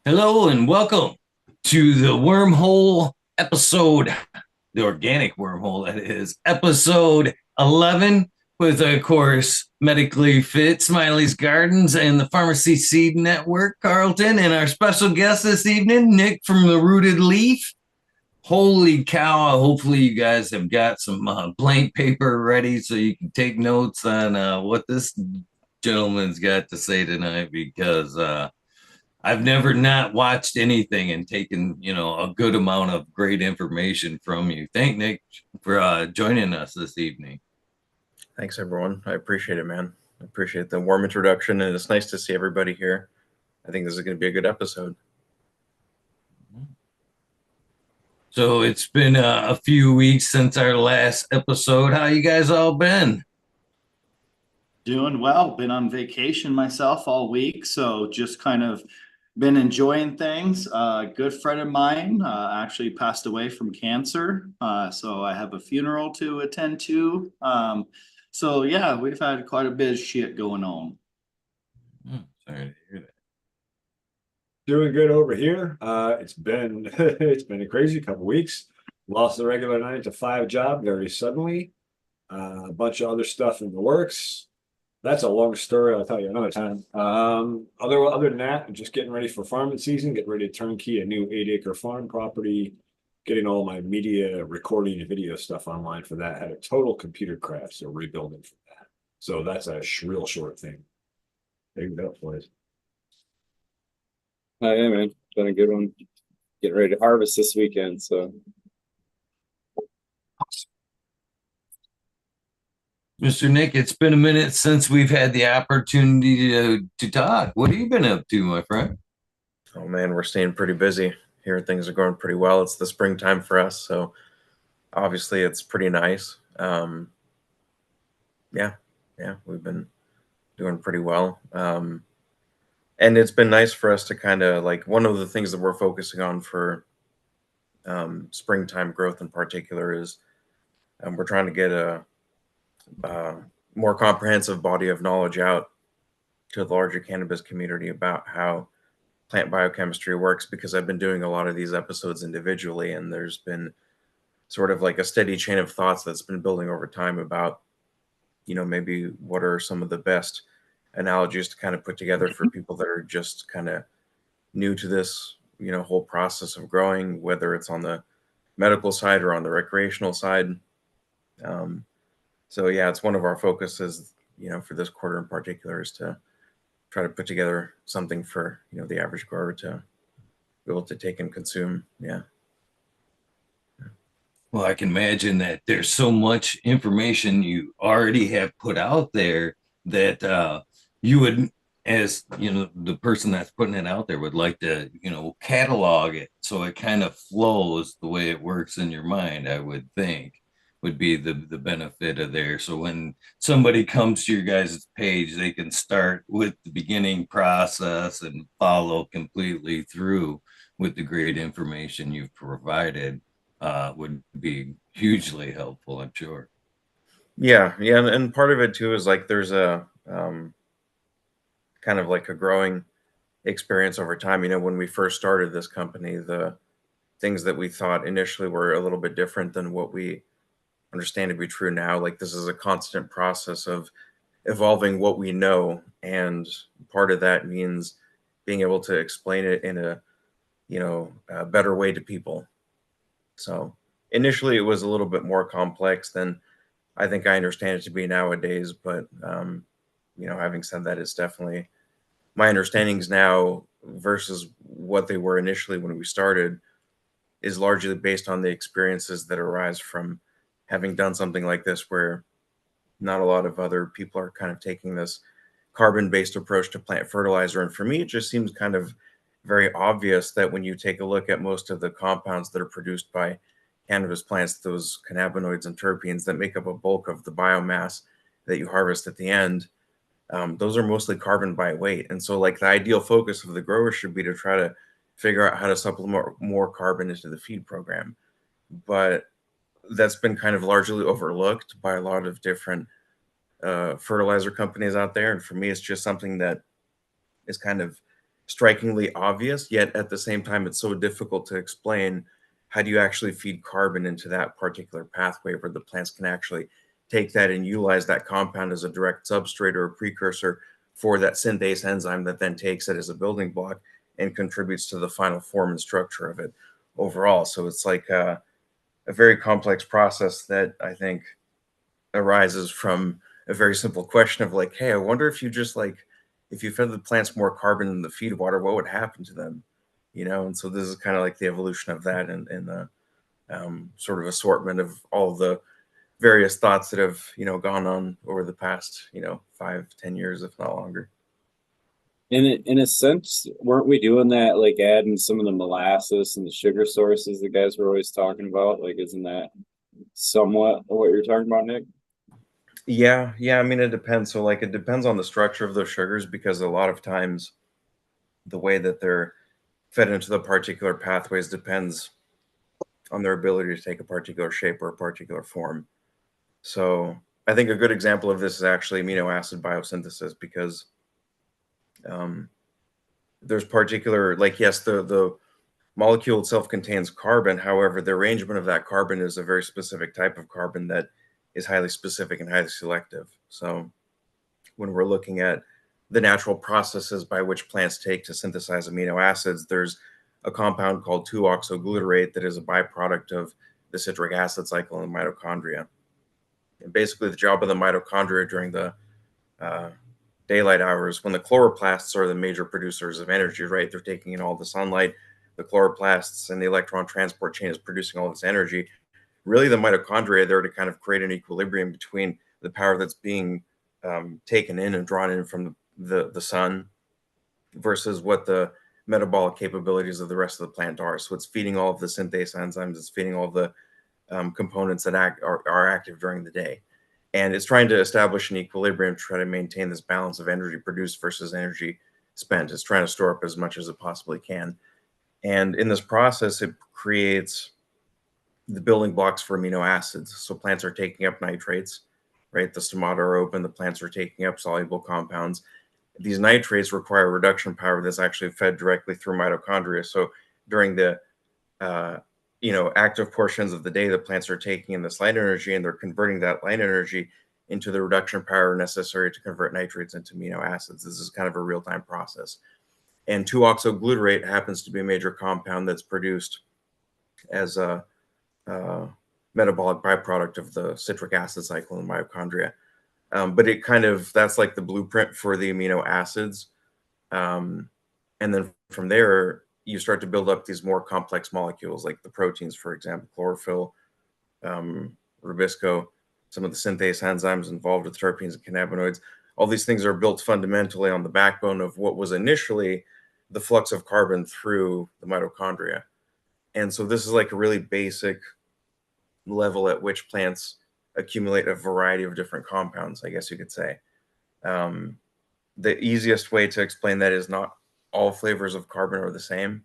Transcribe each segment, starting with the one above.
Hello and welcome to the wormhole episode, the organic wormhole, that is, episode 11, with, of course, Medically Fit, Smiley's Gardens, and the Pharmacy Seed Network, Carlton, and our special guest this evening, Nick from the Rooted Leaf. Holy cow, hopefully you guys have got some blank paper ready so you can take notes on what this gentleman's got to say tonight because I've never not watched anything and taken, a good amount of great information from you. Thank Nick for joining us this evening. Thanks, everyone. I appreciate it, man. I appreciate the warm introduction, and it's nice to see everybody here. I think this is going to be a good episode. So it's been a few weeks since our last episode. How you guys all been? Doing well. Been on vacation myself all week, so just kind of been enjoying things. A good friend of mine actually passed away from cancer, so I have a funeral to attend to. So yeah, we've had quite a bit of shit going on. Sorry to hear that. Doing good over here. It's been it's been a crazy couple weeks. Lost the regular 9 to 5 job very suddenly. A bunch of other stuff in the works. That's a long story. I'll tell you another time. Other than that, I'm just getting ready for farming season. Getting ready to turnkey a new 8-acre farm property. Getting all my media recording and video stuff online for that. Had a total computer crash, so rebuilding for that. So that's a real short thing. Big that place. Oh yeah, man. Been a good one. Getting ready to harvest this weekend, so Mr. Nick, it's been a minute since we've had the opportunity to talk. What have you been up to, my friend? Oh man, we're staying pretty busy here. Things are going pretty well. It's the springtime for us, so obviously it's pretty nice. Yeah, we've been doing pretty well. And it's been nice for us to kind of like one of the things that we're focusing on for springtime growth in particular is we're trying to get a more comprehensive body of knowledge out to the larger cannabis community about how plant biochemistry works because I've been doing a lot of these episodes individually, and there's been sort of like a steady chain of thoughts that's been building over time about, maybe what are some of the best analogies to kind of put together for people that are just kind of new to this, whole process of growing, whether it's on the medical side or on the recreational side. Um, so yeah, it's one of our focuses, for this quarter in particular is to try to put together something for, the average grower to be able to take and consume. Yeah. Well, I can imagine that there's so much information you already have put out there that you would, as the person that's putting it out there would like to, catalog it so it kind of flows the way it works in your mind, I would think would be the benefit of there. So when somebody comes to your guys' page, they can start with the beginning process and follow completely through with the great information you've provided would be hugely helpful, I'm sure. Yeah. Yeah. And part of it too is like there's a kind of like a growing experience over time. When we first started this company, the things that we thought initially were a little bit different than what we understand to be true now. Like this is a constant process of evolving what we know, and part of that means being able to explain it in a better way to people. So initially, it was a little bit more complex than I think I understand it to be nowadays. But having said that, it's definitely my understandings now versus what they were initially when we started is largely based on the experiences that arise from having done something like this, where not a lot of other people are kind of taking this carbon-based approach to plant fertilizer. And for me, it just seems kind of very obvious that when you take a look at most of the compounds that are produced by cannabis plants, those cannabinoids and terpenes that make up a bulk of the biomass that you harvest at the end, those are mostly carbon by weight. And so like the ideal focus of the grower should be to try to figure out how to supplement more carbon into the feed program. But that's been kind of largely overlooked by a lot of different fertilizer companies out there. And for me, it's just something that is kind of strikingly obvious, yet at the same time, it's so difficult to explain. How do you actually feed carbon into that particular pathway where the plants can actually take that and utilize that compound as a direct substrate or a precursor for that synthase enzyme that then takes it as a building block and contributes to the final form and structure of it overall. So it's like a very complex process that I think arises from a very simple question of like, hey, I wonder if you just like, if you fed the plants more carbon in the feed water, what would happen to them? You know, and so this is kind of like the evolution of that and the sort of assortment of all the various thoughts that have, you know, gone on over the past, you know, 5-10 years, if not longer. In a sense, weren't we doing that, like adding some of the molasses and the sugar sources the guys were always talking about? Like, isn't that somewhat what you're talking about, Nick? Yeah, I mean, it depends. So like, it depends on the structure of those sugars, because a lot of times the way that they're fed into the particular pathways depends on their ability to take a particular shape or a particular form. So I think a good example of this is actually amino acid biosynthesis, because there's particular, like, yes, the molecule itself contains carbon. However, the arrangement of that carbon is a very specific type of carbon that is highly specific and highly selective. So when we're looking at the natural processes by which plants take to synthesize amino acids, there's a compound called 2-oxoglutarate that is a byproduct of the citric acid cycle in the mitochondria. And basically the job of the mitochondria during the daylight hours, when the chloroplasts are the major producers of energy, right? They're taking in all the sunlight, the chloroplasts and the electron transport chain is producing all this energy. Really, the mitochondria are there to kind of create an equilibrium between the power that's being taken in and drawn in from the sun versus what the metabolic capabilities of the rest of the plant are. So it's feeding all of the synthase enzymes, it's feeding all the components that are active during the day. And it's trying to establish an equilibrium to try to maintain this balance of energy produced versus energy spent. It's trying to store up as much as it possibly can. And in this process, it creates the building blocks for amino acids. So plants are taking up nitrates, right? The stomata are open, the plants are taking up soluble compounds. These nitrates require reduction power that's actually fed directly through mitochondria. So during the active portions of the day, the plants are taking in this light energy and they're converting that light energy into the reduction power necessary to convert nitrates into amino acids. This is kind of a real-time process. And 2-oxoglutarate happens to be a major compound that's produced as a metabolic byproduct of the citric acid cycle in mitochondria. But it kind of, that's like the blueprint for the amino acids. And then from there, you start to build up these more complex molecules, like the proteins, for example, chlorophyll, rubisco, some of the synthase enzymes involved with terpenes and cannabinoids. All these things are built fundamentally on the backbone of what was initially the flux of carbon through the mitochondria. And so this is like a really basic level at which plants accumulate a variety of different compounds, I guess you could say. The easiest way to explain that is not all flavors of carbon are the same,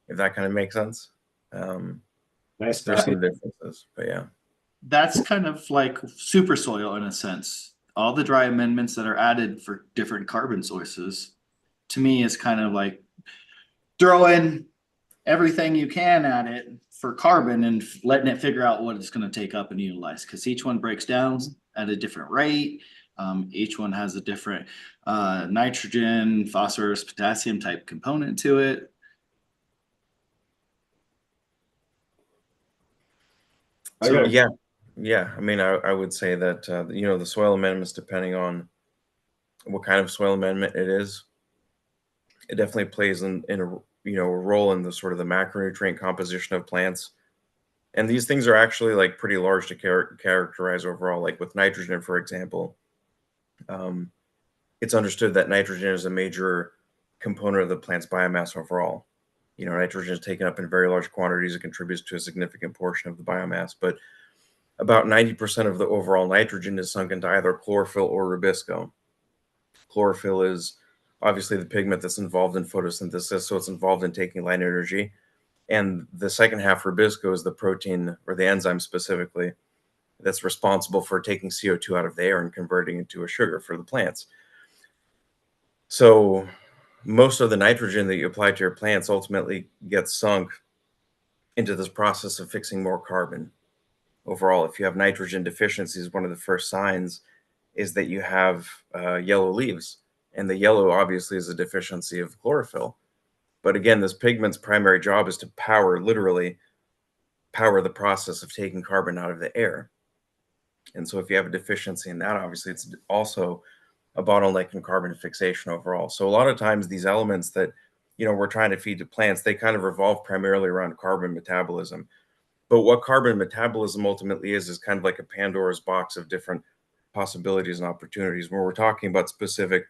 if that kind of makes sense. Nice. There's some differences, but yeah. That's kind of like super soil in a sense. All the dry amendments that are added for different carbon sources, to me, is kind of like throwing everything you can at it for carbon and letting it figure out what it's going to take up and utilize, because each one breaks down at a different rate. Each one has a different nitrogen, phosphorus, potassium type component to it. So yeah. I mean, I would say that the soil amendments, depending on what kind of soil amendment it is, it definitely plays in a role in the sort of the macronutrient composition of plants. And these things are actually like pretty large to characterize overall. Like with nitrogen, for example, it's understood that nitrogen is a major component of the plant's biomass overall. Nitrogen is taken up in very large quantities. It contributes to a significant portion of the biomass, but about 90% of the overall nitrogen is sunk into either chlorophyll or rubisco. Chlorophyll is obviously the pigment that's involved in photosynthesis, so it's involved in taking light energy. And the second half, rubisco, is the protein, or the enzyme specifically, that's responsible for taking CO2 out of the air and converting it to a sugar for the plants. So most of the nitrogen that you apply to your plants ultimately gets sunk into this process of fixing more carbon. Overall, if you have nitrogen deficiencies, one of the first signs is that you have yellow leaves. And the yellow obviously is a deficiency of chlorophyll. But again, this pigment's primary job is to literally power the process of taking carbon out of the air. And so if you have a deficiency in that, obviously it's also a bottleneck in carbon fixation overall. So a lot of times these elements that, we're trying to feed to plants, they kind of revolve primarily around carbon metabolism. But what carbon metabolism ultimately is kind of like a Pandora's box of different possibilities and opportunities where we're talking about specific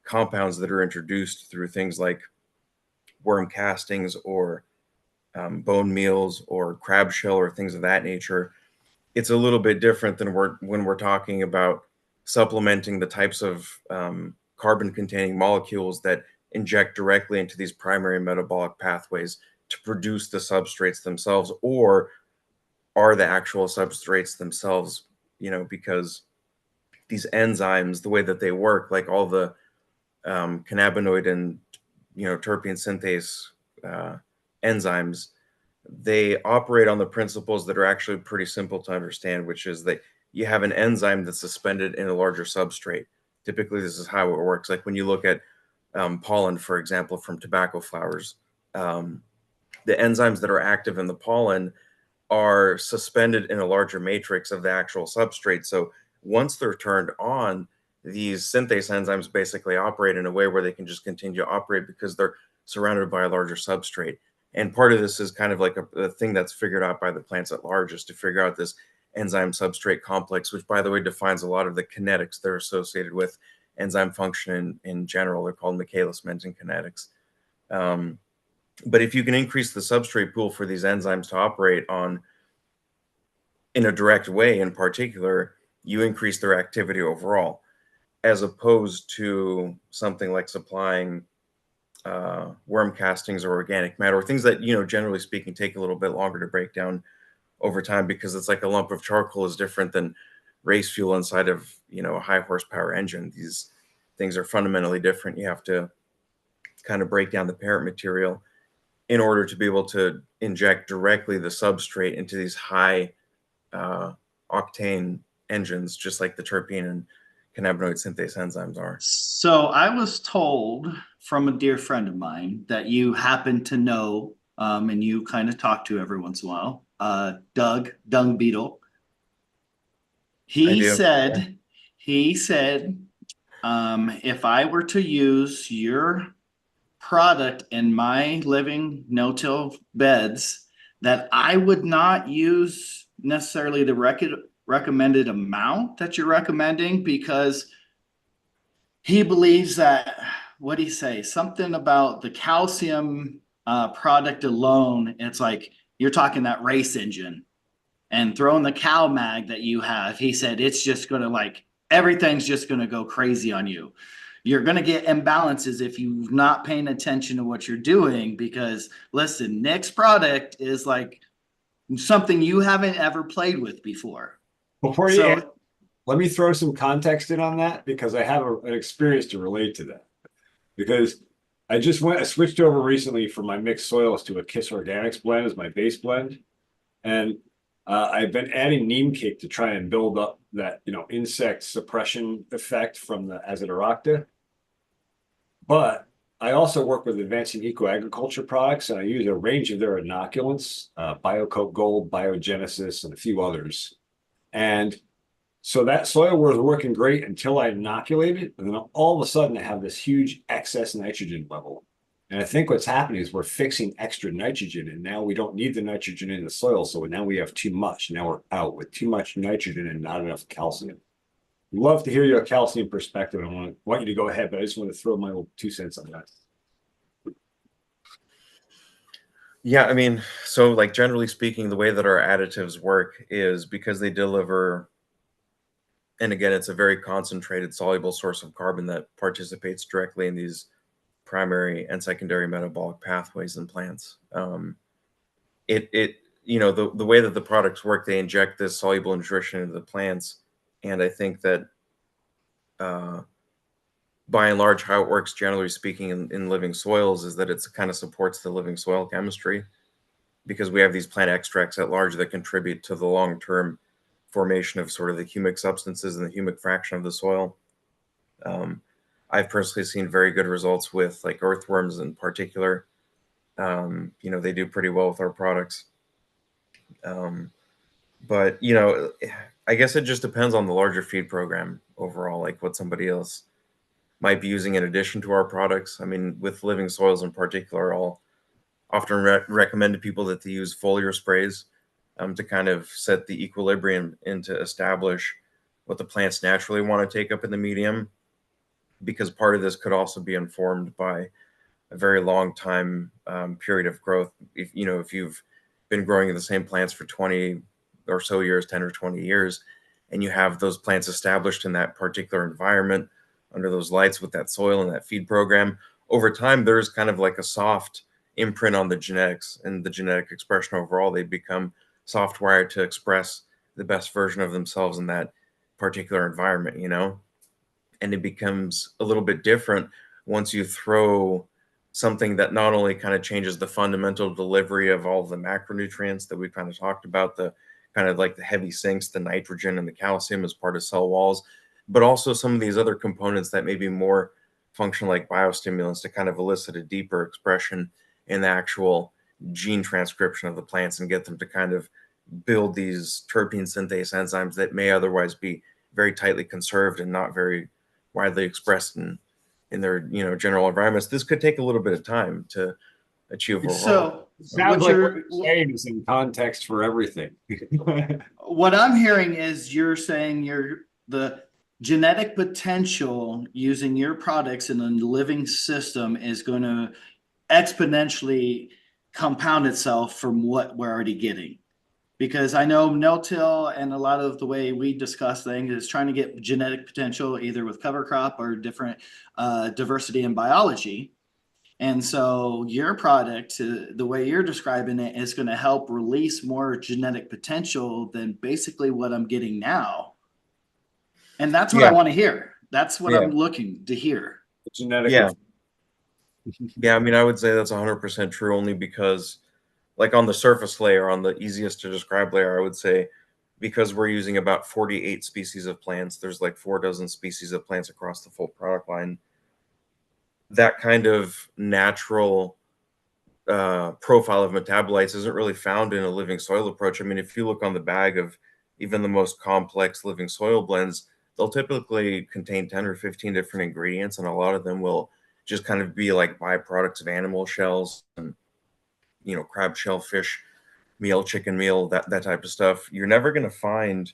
compounds that are introduced through things like worm castings or bone meals or crab shell or things of that nature. It's a little bit different than when we're talking about supplementing the types of carbon-containing molecules that inject directly into these primary metabolic pathways to produce the substrates themselves, or are the actual substrates themselves, because these enzymes, the way that they work, like all the cannabinoid and terpene synthase enzymes, they operate on the principles that are actually pretty simple to understand, which is that you have an enzyme that's suspended in a larger substrate. Typically, this is how it works. Like when you look at pollen, for example, from tobacco flowers, the enzymes that are active in the pollen are suspended in a larger matrix of the actual substrate. So once they're turned on, these synthase enzymes basically operate in a way where they can just continue to operate because they're surrounded by a larger substrate. And part of this is kind of like a thing that's figured out by the plants at large, is to figure out this enzyme substrate complex, which, by the way, defines a lot of the kinetics that are associated with enzyme function in general. They're called Michaelis-Menten kinetics. But if you can increase the substrate pool for these enzymes to operate on in a direct way, in particular, you increase their activity overall, as opposed to something like supplying worm castings or organic matter, or things that, generally speaking, take a little bit longer to break down over time, because it's like a lump of charcoal is different than race fuel inside of, a high horsepower engine. These things are fundamentally different. You have to kind of break down the parent material in order to be able to inject directly the substrate into these high octane engines, just like the terpene and cannabinoid synthase enzymes are. So I was told from a dear friend of mine that you happen to know, and you kind of talk to every once in a while, Doug Dung Beetle. He said, if I were to use your product in my living no-till beds, that I would not use necessarily the recommended amount that you're recommending, because he believes that, what do you say, something about the calcium product alone, it's like you're talking that race engine and throwing the cow mag that you have. He said it's just going to everything's just going to go crazy on you. You're going to get imbalances if you're not paying attention to what you're doing, because listen, Nick's product is like something you haven't ever played with before. Before you let me throw some context in on that, because I have an experience to relate to that. Because I switched over recently from my mixed soils to a Kiss Organics blend as my base blend. And I've been adding neem cake to try and build up that, insect suppression effect from the Azadirachta. But I also work with Advancing Eco Agriculture products, and I use a range of their inoculants, BioCoat Gold, Biogenesis, and a few others. And so that soil was working great until I inoculated, and then all of a sudden I have this huge excess nitrogen level. And I think what's happening is we're fixing extra nitrogen, and now we don't need the nitrogen in the soil, so now we have too much. Now we're out with too much nitrogen and not enough calcium. Love to hear your calcium perspective. I want you to go ahead, but I just want to throw my little 2 cents on that. Yeah, I mean, so like generally speaking, the way that our additives work is because they deliver, and again, it's a very concentrated soluble source of carbon that participates directly in these primary and secondary metabolic pathways in plants. The way that the products work, they inject this soluble nutrition into the plants. And I think that by and large, how it works, generally speaking, in living soils is that it kind of supports the living soil chemistry, because we have these plant extracts at large that contribute to the long-term formation of sort of the humic substances and the humic fraction of the soil. I've personally seen very good results with like earthworms in particular. They do pretty well with our products. But I guess it just depends on the larger feed program overall, like what somebody else might be using in addition to our products. I mean, with living soils in particular, I'll often recommend to people that they use foliar sprays to kind of set the equilibrium and to establish what the plants naturally want to take up in the medium, because part of this could also be informed by a very long time period of growth. If you've been growing the same plants for 20 or so years, 10 or 20 years, and you have those plants established in that particular environment under those lights with that soil and that feed program, over time, there's kind of like a soft imprint on the genetics and the genetic expression overall. They become soft wired to express the best version of themselves in that particular environment, and it becomes a little bit different once you throw something that not only kind of changes the fundamental delivery of all the macronutrients that we kind of talked about, the kind of like the heavy sinks, the nitrogen and the calcium as part of cell walls, but also some of these other components that may be more function like biostimulants to kind of elicit a deeper expression in the actual gene transcription of the plants and get them to kind of build these terpene synthase enzymes that may otherwise be very tightly conserved and not very widely expressed in their general environments. This could take a little bit of time to achieve overall. So Sounds like what you're saying is in context for everything. what I'm hearing is you're saying the genetic potential using your products in a living system is going to exponentially compound itself from what we're already getting. Because I know no-till and a lot of the way we discuss things is trying to get genetic potential either with cover crop or different diversity in biology. And so your product, the way you're describing it, is going to help release more genetic potential than basically what I'm getting now. And that's what I want to hear. That's what I'm looking to hear. Genetic. Yeah, I mean, I would say that's 100% true, only because like on the surface layer, on the easiest to describe layer, I would say because we're using about 48 species of plants, there's like 4 dozen species of plants across the full product line. That kind of natural profile of metabolites isn't really found in a living soil approach. I mean, if you look on the bag of even the most complex living soil blends, they'll typically contain 10 or 15 different ingredients, and a lot of them will just kind of be like byproducts of animal shells and crab shell, fish meal, chicken meal, that type of stuff. You're never going to find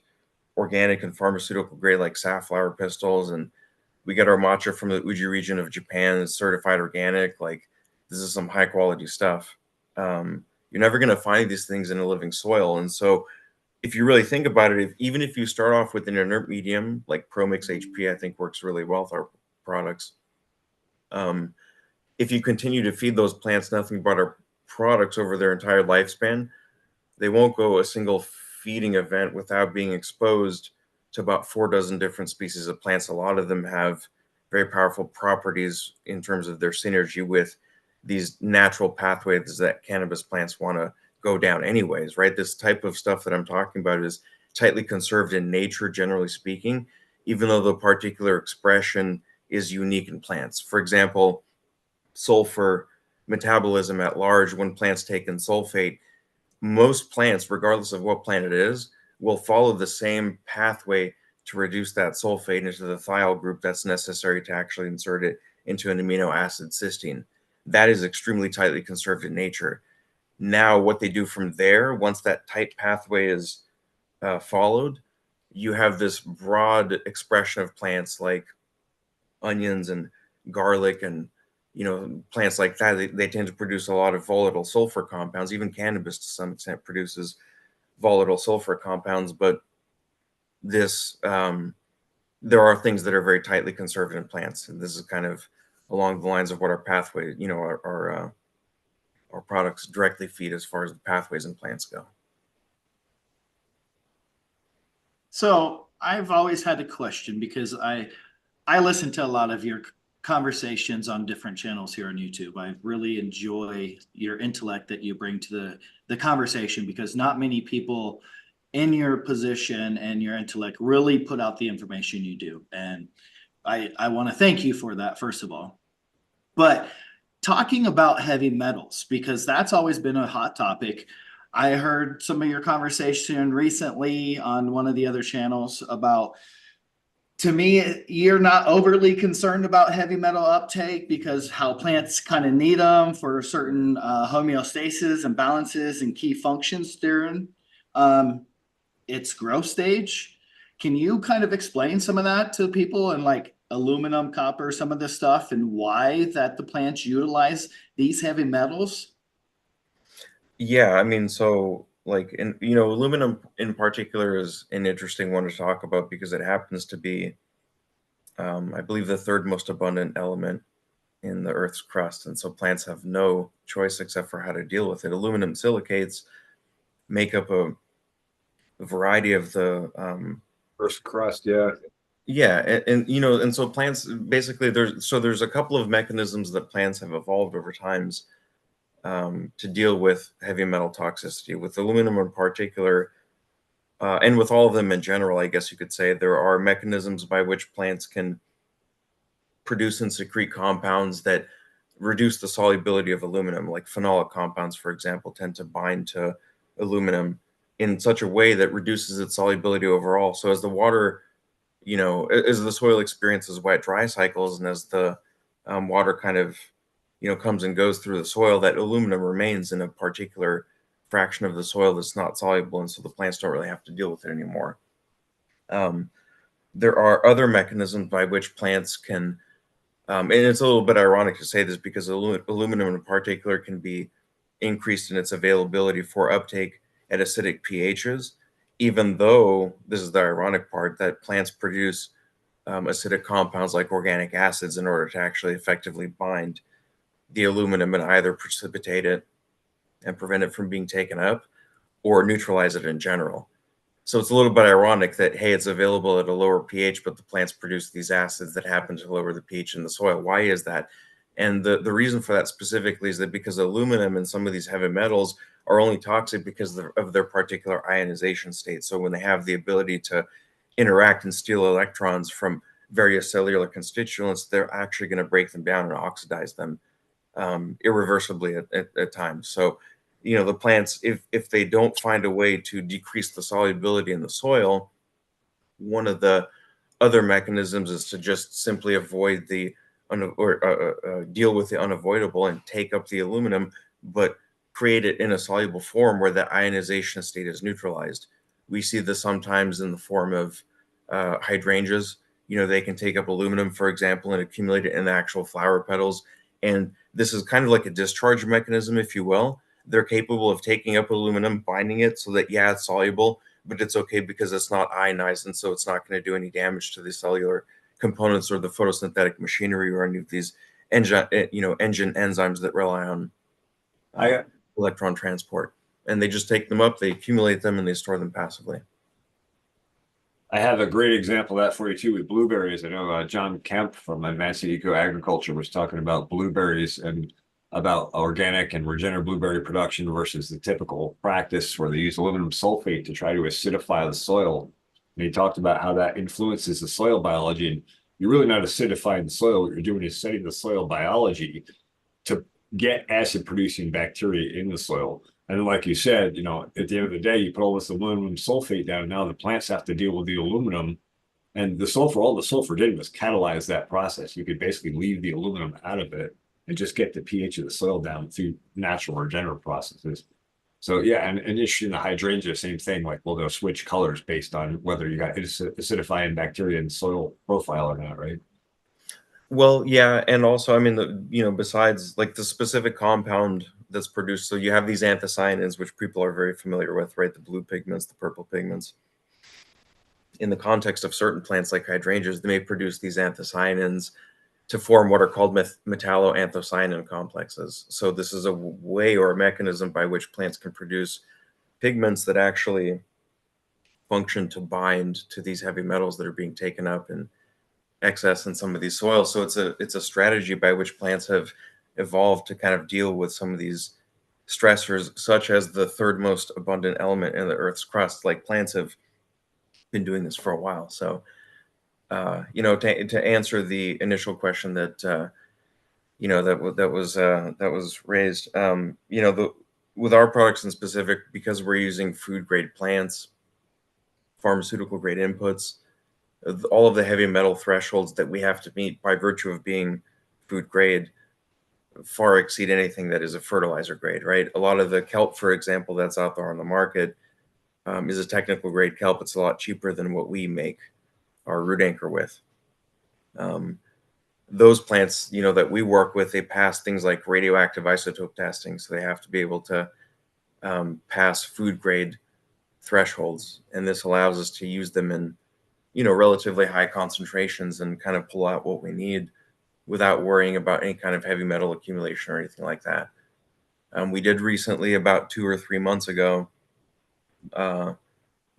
organic and pharmaceutical grade like safflower pistils, and we get our matcha from the Uji region of Japan. It's certified organic. Like, this is some high quality stuff. You're never going to find these things in a living soil. And so if you really think about it, even if you start off with an inert medium like ProMix HP, I think works really well with our products. If you continue to feed those plants nothing but our products over their entire lifespan, they won't go a single feeding event without being exposed to about 4 dozen different species of plants. A lot of them have very powerful properties in terms of their synergy with these natural pathways that cannabis plants want to go down anyways, right? This type of stuff that I'm talking about is tightly conserved in nature, generally speaking, even though the particular expression is unique in plants. For example, sulfur metabolism at large, when plants take in sulfate, most plants, regardless of what plant it is, will follow the same pathway to reduce that sulfate into the thiol group that's necessary to actually insert it into an amino acid cysteine. That is extremely tightly conserved in nature. Now, what they do from there, once that tight pathway is followed, you have this broad expression of plants like onions and garlic and plants like that. They tend to produce a lot of volatile sulfur compounds. Even cannabis to some extent produces volatile sulfur compounds, but this there are things that are very tightly conserved in plants, and this is kind of along the lines of what our pathway, our products directly feed as far as the pathways in plants go. So I've always had a question because I listen to a lot of your conversations on different channels here on YouTube. I really enjoy your intellect that you bring to the conversation, because not many people in your position and your intellect really put out the information you do. And I want to thank you for that, first of all. But talking about heavy metals, because that's always been a hot topic. I heard some of your conversation recently on one of the other channels about, to me, you're not overly concerned about heavy metal uptake because how plants kind of need them for certain homeostasis and balances and key functions during its growth stage. Can you kind of explain some of that to people, and like aluminum, copper, some of this stuff, and why that the plants utilize these heavy metals? Yeah, I mean, so like, aluminum in particular is an interesting one to talk about because it happens to be, I believe, the third most abundant element in the Earth's crust, and so plants have no choice except for how to deal with it. Aluminum silicates make up a variety of the First crust, yeah. yeah, and so plants basically, there's a couple of mechanisms that plants have evolved over times to deal with heavy metal toxicity. With aluminum in particular, and with all of them in general, I guess you could say, there are mechanisms by which plants can produce and secrete compounds that reduce the solubility of aluminum. Like phenolic compounds, for example, tend to bind to aluminum in such a way that reduces its solubility overall. So as the water, as the soil experiences wet-dry cycles, and as the water kind of, comes and goes through the soil, that aluminum remains in a particular fraction of the soil that's not soluble, and so the plants don't really have to deal with it anymore. There are other mechanisms by which plants can, and it's a little bit ironic to say this because aluminum in particular can be increased in its availability for uptake at acidic pHs, even though, this is the ironic part, that plants produce acidic compounds like organic acids in order to actually effectively bind the aluminum and either precipitate it and prevent it from being taken up or neutralize it in general. So it's a little bit ironic that, hey, it's available at a lower pH, but the plants produce these acids that happen to lower the pH in the soil. Why is that? And the reason for that specifically is that because aluminum and some of these heavy metals are only toxic because of their particular ionization state. So when they have the ability to interact and steal electrons from various cellular constituents, they're actually going to break them down and oxidize them irreversibly at times. So, the plants, if they don't find a way to decrease the solubility in the soil, one of the other mechanisms is to just simply avoid deal with the unavoidable and take up the aluminum, but create it in a soluble form where the ionization state is neutralized. We see this sometimes in the form of hydrangeas. They can take up aluminum, for example, and accumulate it in the actual flower petals. And this is kind of like a discharge mechanism, if you will. They're capable of taking up aluminum, binding it so that, yeah, it's soluble, but it's okay because it's not ionized, and so it's not going to do any damage to the cellular components or the photosynthetic machinery or any of these engine enzymes that rely on electron transport. And they just take them up, they accumulate them, and they store them passively. I have a great example of that for you too with blueberries. I know John Kemp from Advanced Eco Agriculture was talking about blueberries and about organic and regenerative blueberry production versus the typical practice where they use aluminum sulfate to try to acidify the soil. And he talked about how that influences the soil biology. And you're really not acidifying the soil. What you're doing is setting the soil biology to get acid producing bacteria in the soil. And then, like you said, at the end of the day, you put all this aluminum sulfate down. Now the plants have to deal with the aluminum, and the sulfur. All the sulfur did was catalyze that process. You could basically leave the aluminum out of it and just get the pH of the soil down through natural regenerative processes. So yeah, and interesting, the hydrangea, same thing. Like, well, they'll switch colors based on whether you got acidifying bacteria in soil profile or not, right? Well, yeah, and also, I mean, besides like the specific compound that's produced, so you have these anthocyanins, which people are very familiar with, right? The blue pigments, the purple pigments. In the context of certain plants like hydrangeas, they may produce these anthocyanins to form what are called metalloanthocyanin complexes. So this is a way or a mechanism by which plants can produce pigments that actually function to bind to these heavy metals that are being taken up and excess in some of these soils. So it's a strategy by which plants have evolved to kind of deal with some of these stressors, such as the third most abundant element in the Earth's crust. Like, plants have been doing this for a while. So, to answer the initial question that that was raised, with our products in specific, because we're using food grade plants, pharmaceutical grade inputs, all of the heavy metal thresholds that we have to meet by virtue of being food grade far exceed anything that is a fertilizer grade, right? A lot of the kelp, for example, that's out there on the market is a technical grade kelp. It's a lot cheaper than what we make our root anchor with. Those plants, that we work with, they pass things like radioactive isotope testing. So they have to be able to pass food grade thresholds. And this allows us to use them in, relatively high concentrations and kind of pull out what we need without worrying about any kind of heavy metal accumulation or anything like that. We did recently, about 2 or 3 months ago,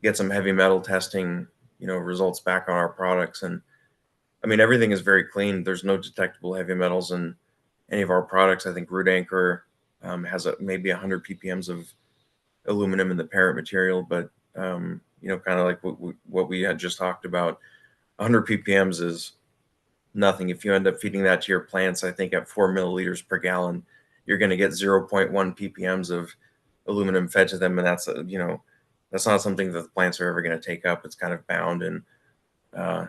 get some heavy metal testing, results back on our products. And I mean, everything is very clean. There's no detectable heavy metals in any of our products. I think Root Anchor has maybe 100 ppms of aluminum in the parent material, but kind of like what we had just talked about, 100 ppms is nothing. If you end up feeding that to your plants, I think at 4 milliliters per gallon, you're going to get 0.1 ppms of aluminum fed to them. And that's, that's not something that the plants are ever going to take up. It's kind of bound. And,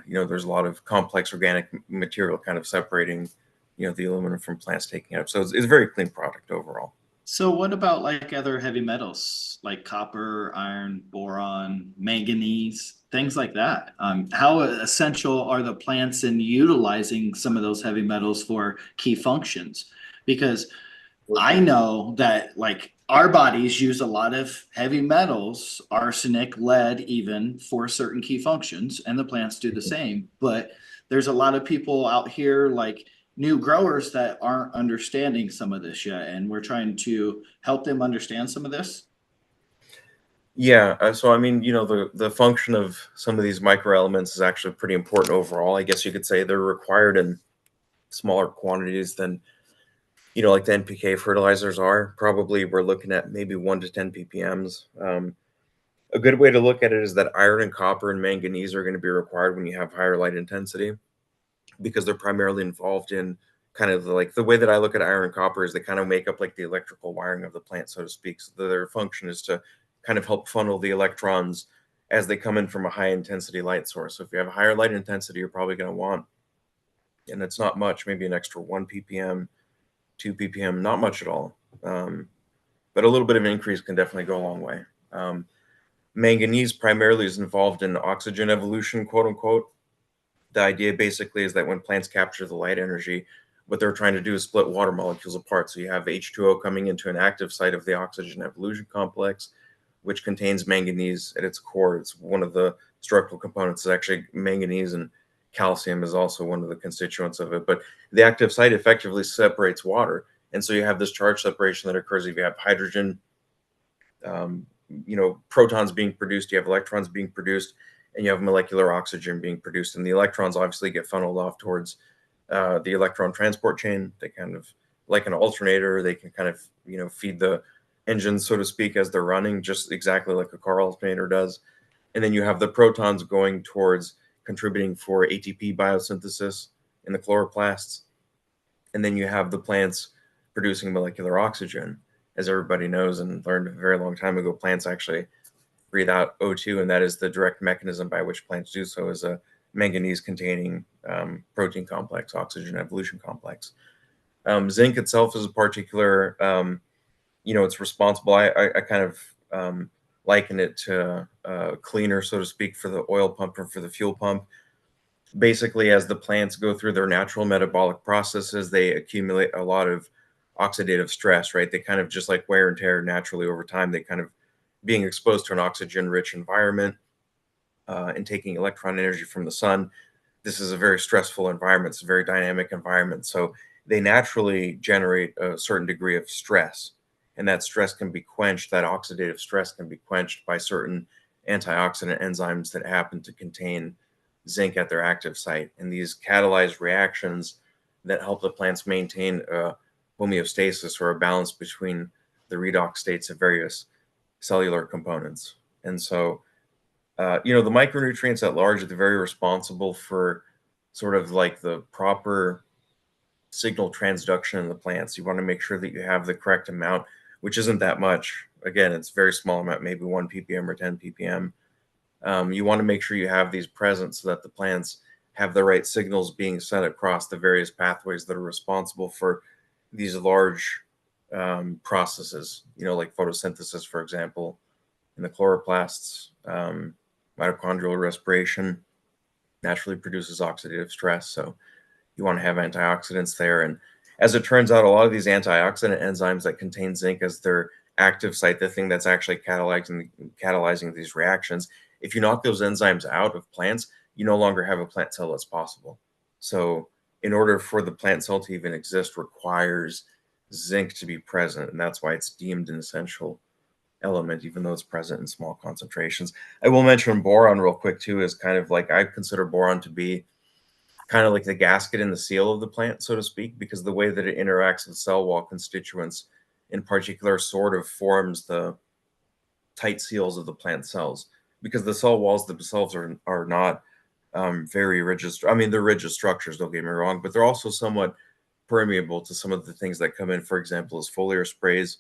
there's a lot of complex organic material kind of separating, the aluminum from plants taking it up. So it's a very clean product overall. So what about like other heavy metals like copper, iron, boron, manganese, things like that? How essential are the plants in utilizing some of those heavy metals for key functions? Because I know that like our bodies use a lot of heavy metals, arsenic, lead, even for certain key functions, and the plants do the same. But there's a lot of people out here like new growers that aren't understanding some of this yet, and we're trying to help them understand some of this. Yeah, so I mean, the function of some of these microelements is actually pretty important overall. I guess you could say they're required in smaller quantities than, like the NPK fertilizers are. Probably we're looking at maybe 1 to 10 ppms. A good way to look at it is that iron and copper and manganese are going to be required when you have higher light intensity, because they're primarily involved in kind of the way that I look at iron and copper is they kind of make up like the electrical wiring of the plant, so to speak. So their function is to kind of help funnel the electrons as they come in from a high intensity light source. So if you have a higher light intensity, you're probably going to want, and it's not much, maybe an extra 1 ppm, 2 ppm, not much at all. But a little bit of an increase can definitely go a long way. Manganese primarily is involved in oxygen evolution, quote unquote. The idea basically is that when plants capture the light energy, what they're trying to do is split water molecules apart. So you have H2O coming into an active site of the oxygen evolution complex, which contains manganese at its core. It's one of the structural components. Is actually manganese, and calcium is also one of the constituents of it. But the active site effectively separates water. And so you have this charge separation that occurs if you have hydrogen, protons being produced, you have electrons being produced, and you have molecular oxygen being produced. And the electrons obviously get funneled off towards the electron transport chain. They kind of, like an alternator, they can kind of, feed the engines, so to speak, as they're running, just exactly like a car alternator does. And then you have the protons going towards contributing for ATP biosynthesis in the chloroplasts. And then you have the plants producing molecular oxygen. As everybody knows and learned a very long time ago, plants actually breathe out O2, and that is the direct mechanism by which plants do so, is a manganese-containing protein complex, oxygen evolution complex. Zinc itself is a particular, it's responsible. I kind of liken it to a cleaner, so to speak, for the oil pump or for the fuel pump. Basically, as the plants go through their natural metabolic processes, they accumulate a lot of oxidative stress, right? They kind of, just like wear and tear naturally over time, they kind of, being exposed to an oxygen-rich environment and taking electron energy from the sun, this is a very stressful environment. It's a very dynamic environment. So they naturally generate a certain degree of stress. And that stress can be quenched, that oxidative stress can be quenched by certain antioxidant enzymes that happen to contain zinc at their active site. And these catalyze reactions that help the plants maintain a homeostasis, or a balance between the redox states of various cellular components. And so, the micronutrients at large are very responsible for sort of like the proper signal transduction in the plants. You want to make sure that you have the correct amount, which isn't that much. Again, it's a very small amount, maybe 1 ppm or 10 ppm. You want to make sure you have these present so that the plants have the right signals being sent across the various pathways that are responsible for these large processes, like photosynthesis, for example, in the chloroplasts. Mitochondrial respiration naturally produces oxidative stress. So you want to have antioxidants there. And as it turns out, a lot of these antioxidant enzymes that contain zinc as their active site, the thing that's actually catalyzing these reactions, if you knock those enzymes out of plants, you no longer have a plant cell that's possible. So in order for the plant cell to even exist, requires zinc to be present. And that's why it's deemed an essential element, even though it's present in small concentrations. I will mention boron real quick too, is kind of like, I consider boron to be kind of like the gasket in the seal of the plant, so to speak, because the way that it interacts with cell wall constituents in particular sort of forms the tight seals of the plant cells, because the cell walls themselves are not very rigid. I mean, they're rigid structures, don't get me wrong, but they're also somewhat permeable to some of the things that come in, for example, as foliar sprays.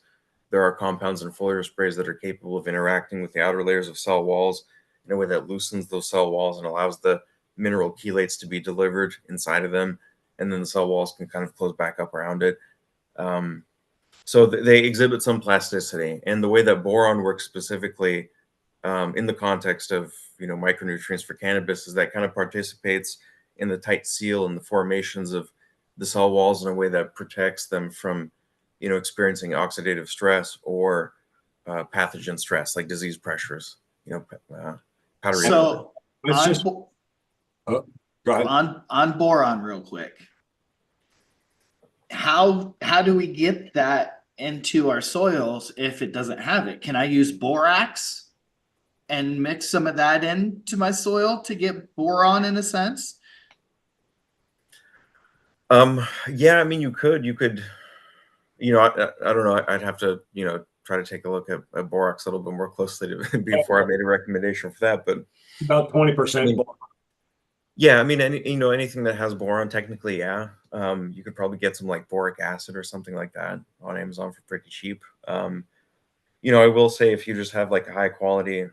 There are compounds in foliar sprays that are capable of interacting with the outer layers of cell walls in a way that loosens those cell walls and allows the mineral chelates to be delivered inside of them, and then the cell walls can kind of close back up around it. So they exhibit some plasticity, and the way that boron works specifically in the context of micronutrients for cannabis is that kind of participates in the tight seal and the formations of the cell walls in a way that protects them from experiencing oxidative stress or pathogen stress, like disease pressures. Powdery. So It's on, just bo- go ahead. on boron real quick. How do we get that into our soils if it doesn't have it? Can I use borax and mix some of that into my soil to get boron in a sense? Yeah, I mean, you could, I don't know. I'd have to, try to take a look at borax a little bit more closely before I made a recommendation for that. But About 20%. yeah, I mean, anything that has boron, technically, yeah. You could probably get some like boric acid or something like that on Amazon for pretty cheap. I will say, if you just have like a high quality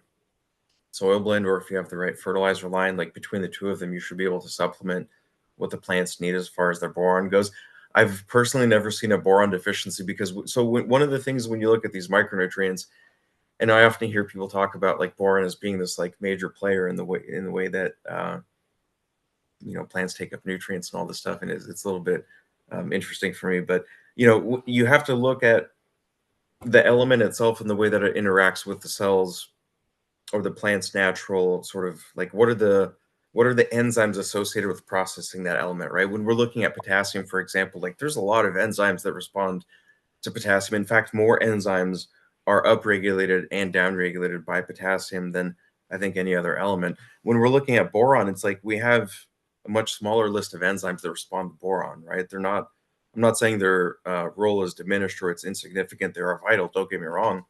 soil blend, or if you have the right fertilizer line, like between the two of them, you should be able to supplement what the plants need as far as their boron goes. I've personally never seen a boron deficiency, because one of the things when you look at these micronutrients, and I often hear people talk about like boron as being this like major player in the way that plants take up nutrients and all this stuff, and it's a little bit interesting for me. But you have to look at the element itself and the way that it interacts with the cells or the plant's natural sort of like, what are the enzymes associated with processing that element, right? When we're looking at potassium, for example, like there's a lot of enzymes that respond to potassium. In fact, more enzymes are upregulated and downregulated by potassium than I think any other element. When we're looking at boron, it's like we have a much smaller list of enzymes that respond to boron, right? I'm not saying their role is diminished or it's insignificant. They are vital, don't get me wrong.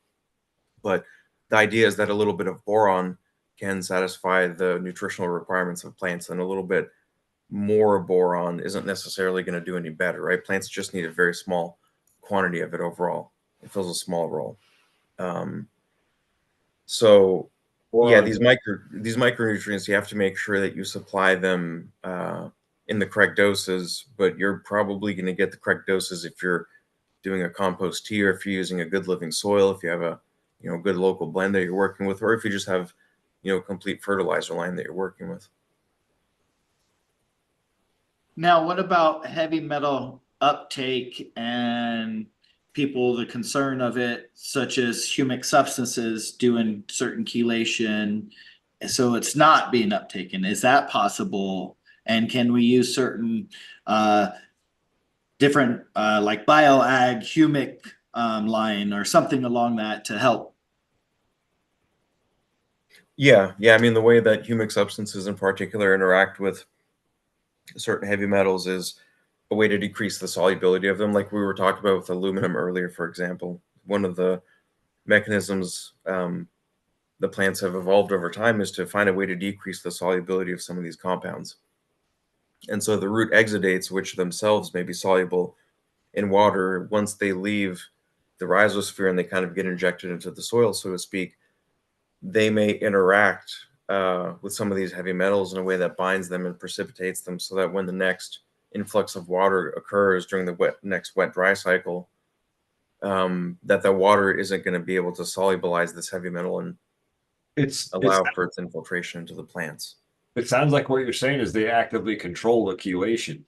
But the idea is that a little bit of boron can satisfy the nutritional requirements of plants, and a little bit more boron isn't necessarily going to do any better, right? Plants just need a very small quantity of it overall. It fills a small role. So yeah, these micronutrients, you have to make sure that you supply them in the correct doses, but you're probably going to get the correct doses if you're doing a compost tea, or if you're using a good living soil, if you have a good local blend that you're working with, or if you just have complete fertilizer line that you're working with. Now, what about heavy metal uptake and the concern of it, such as humic substances doing certain chelation, so it's not being uptaken? Is that possible? And can we use certain different like bioag humic line or something along that to help? Yeah, yeah. I mean, the way that humic substances in particular interact with certain heavy metals is a way to decrease the solubility of them. Like we were talking about with aluminum earlier, for example. One of the mechanisms the plants have evolved over time is to find a way to decrease the solubility of some of these compounds. And so the root exudates, which themselves may be soluble in water, once they leave the rhizosphere and they kind of get injected into the soil, so to speak, they may interact with some of these heavy metals in a way that binds them and precipitates them, so that when the next influx of water occurs during the next wet dry cycle, that the water isn't going to be able to solubilize this heavy metal and It's allow for its infiltration into the plants. it sounds like what you're saying is they actively control the chelation.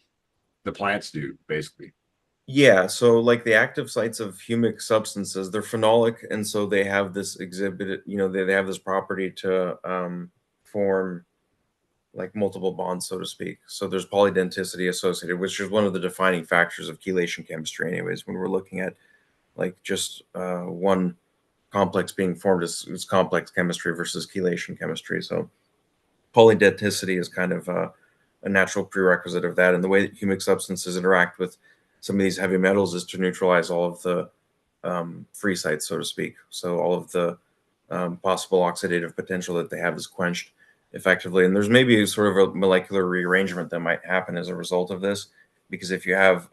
The plants do, basically. Yeah, so like the active sites of humic substances, they're phenolic, and so they have this exhibit, they have this property to form like multiple bonds, so to speak. So there's polydenticity associated, which is one of the defining factors of chelation chemistry, anyways, when we're looking at like just one complex being formed is complex chemistry versus chelation chemistry. So polydenticity is kind of a natural prerequisite of that. And the way that humic substances interact with some of these heavy metals is to neutralize all of the free sites, so to speak. So all of the possible oxidative potential that they have is quenched effectively. And there's maybe sort of a molecular rearrangement that might happen as a result of this, because if you have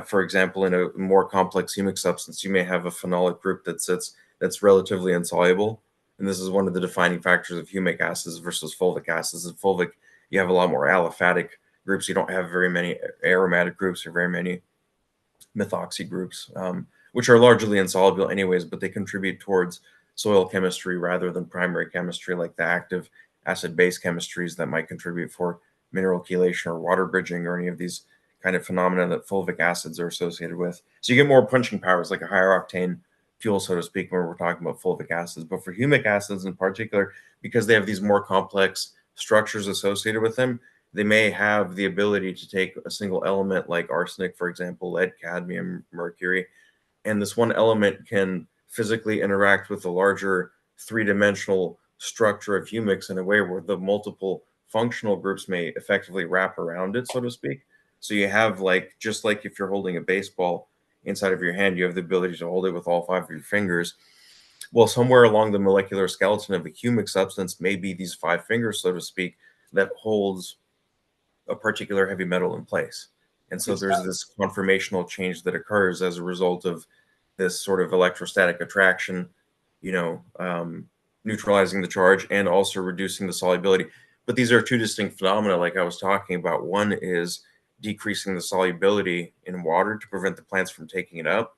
for example, in a more complex humic substance, you may have a phenolic group that's relatively insoluble. And this is one of the defining factors of humic acids versus fulvic acids. In fulvic, you have a lot more aliphatic groups. You don't have very many aromatic groups or very many methoxy groups, which are largely insoluble anyways, but they contribute towards soil chemistry rather than primary chemistry, like the active acid-base chemistries that might contribute for mineral chelation or water bridging or any of these kind of phenomena that fulvic acids are associated with. So you get more punching powers, like a higher octane fuel, so to speak, when we're talking about fulvic acids. But for humic acids in particular, because they have these more complex structures associated with them, they may have the ability to take a single element like arsenic, for example, lead, cadmium, mercury, and this one element can physically interact with the larger three-dimensional structure of humics in a way where the multiple functional groups may effectively wrap around it, so to speak. So you have just like if you're holding a baseball inside of your hand, you have the ability to hold it with all 5 of your fingers. Well, somewhere along the molecular skeleton of a humic substance may be these 5 fingers, so to speak, that holds a particular heavy metal in place. And so there's this conformational change that occurs as a result of this sort of electrostatic attraction, neutralizing the charge and also reducing the solubility. But these are 2 distinct phenomena, like I was talking about. One is decreasing the solubility in water to prevent the plants from taking it up.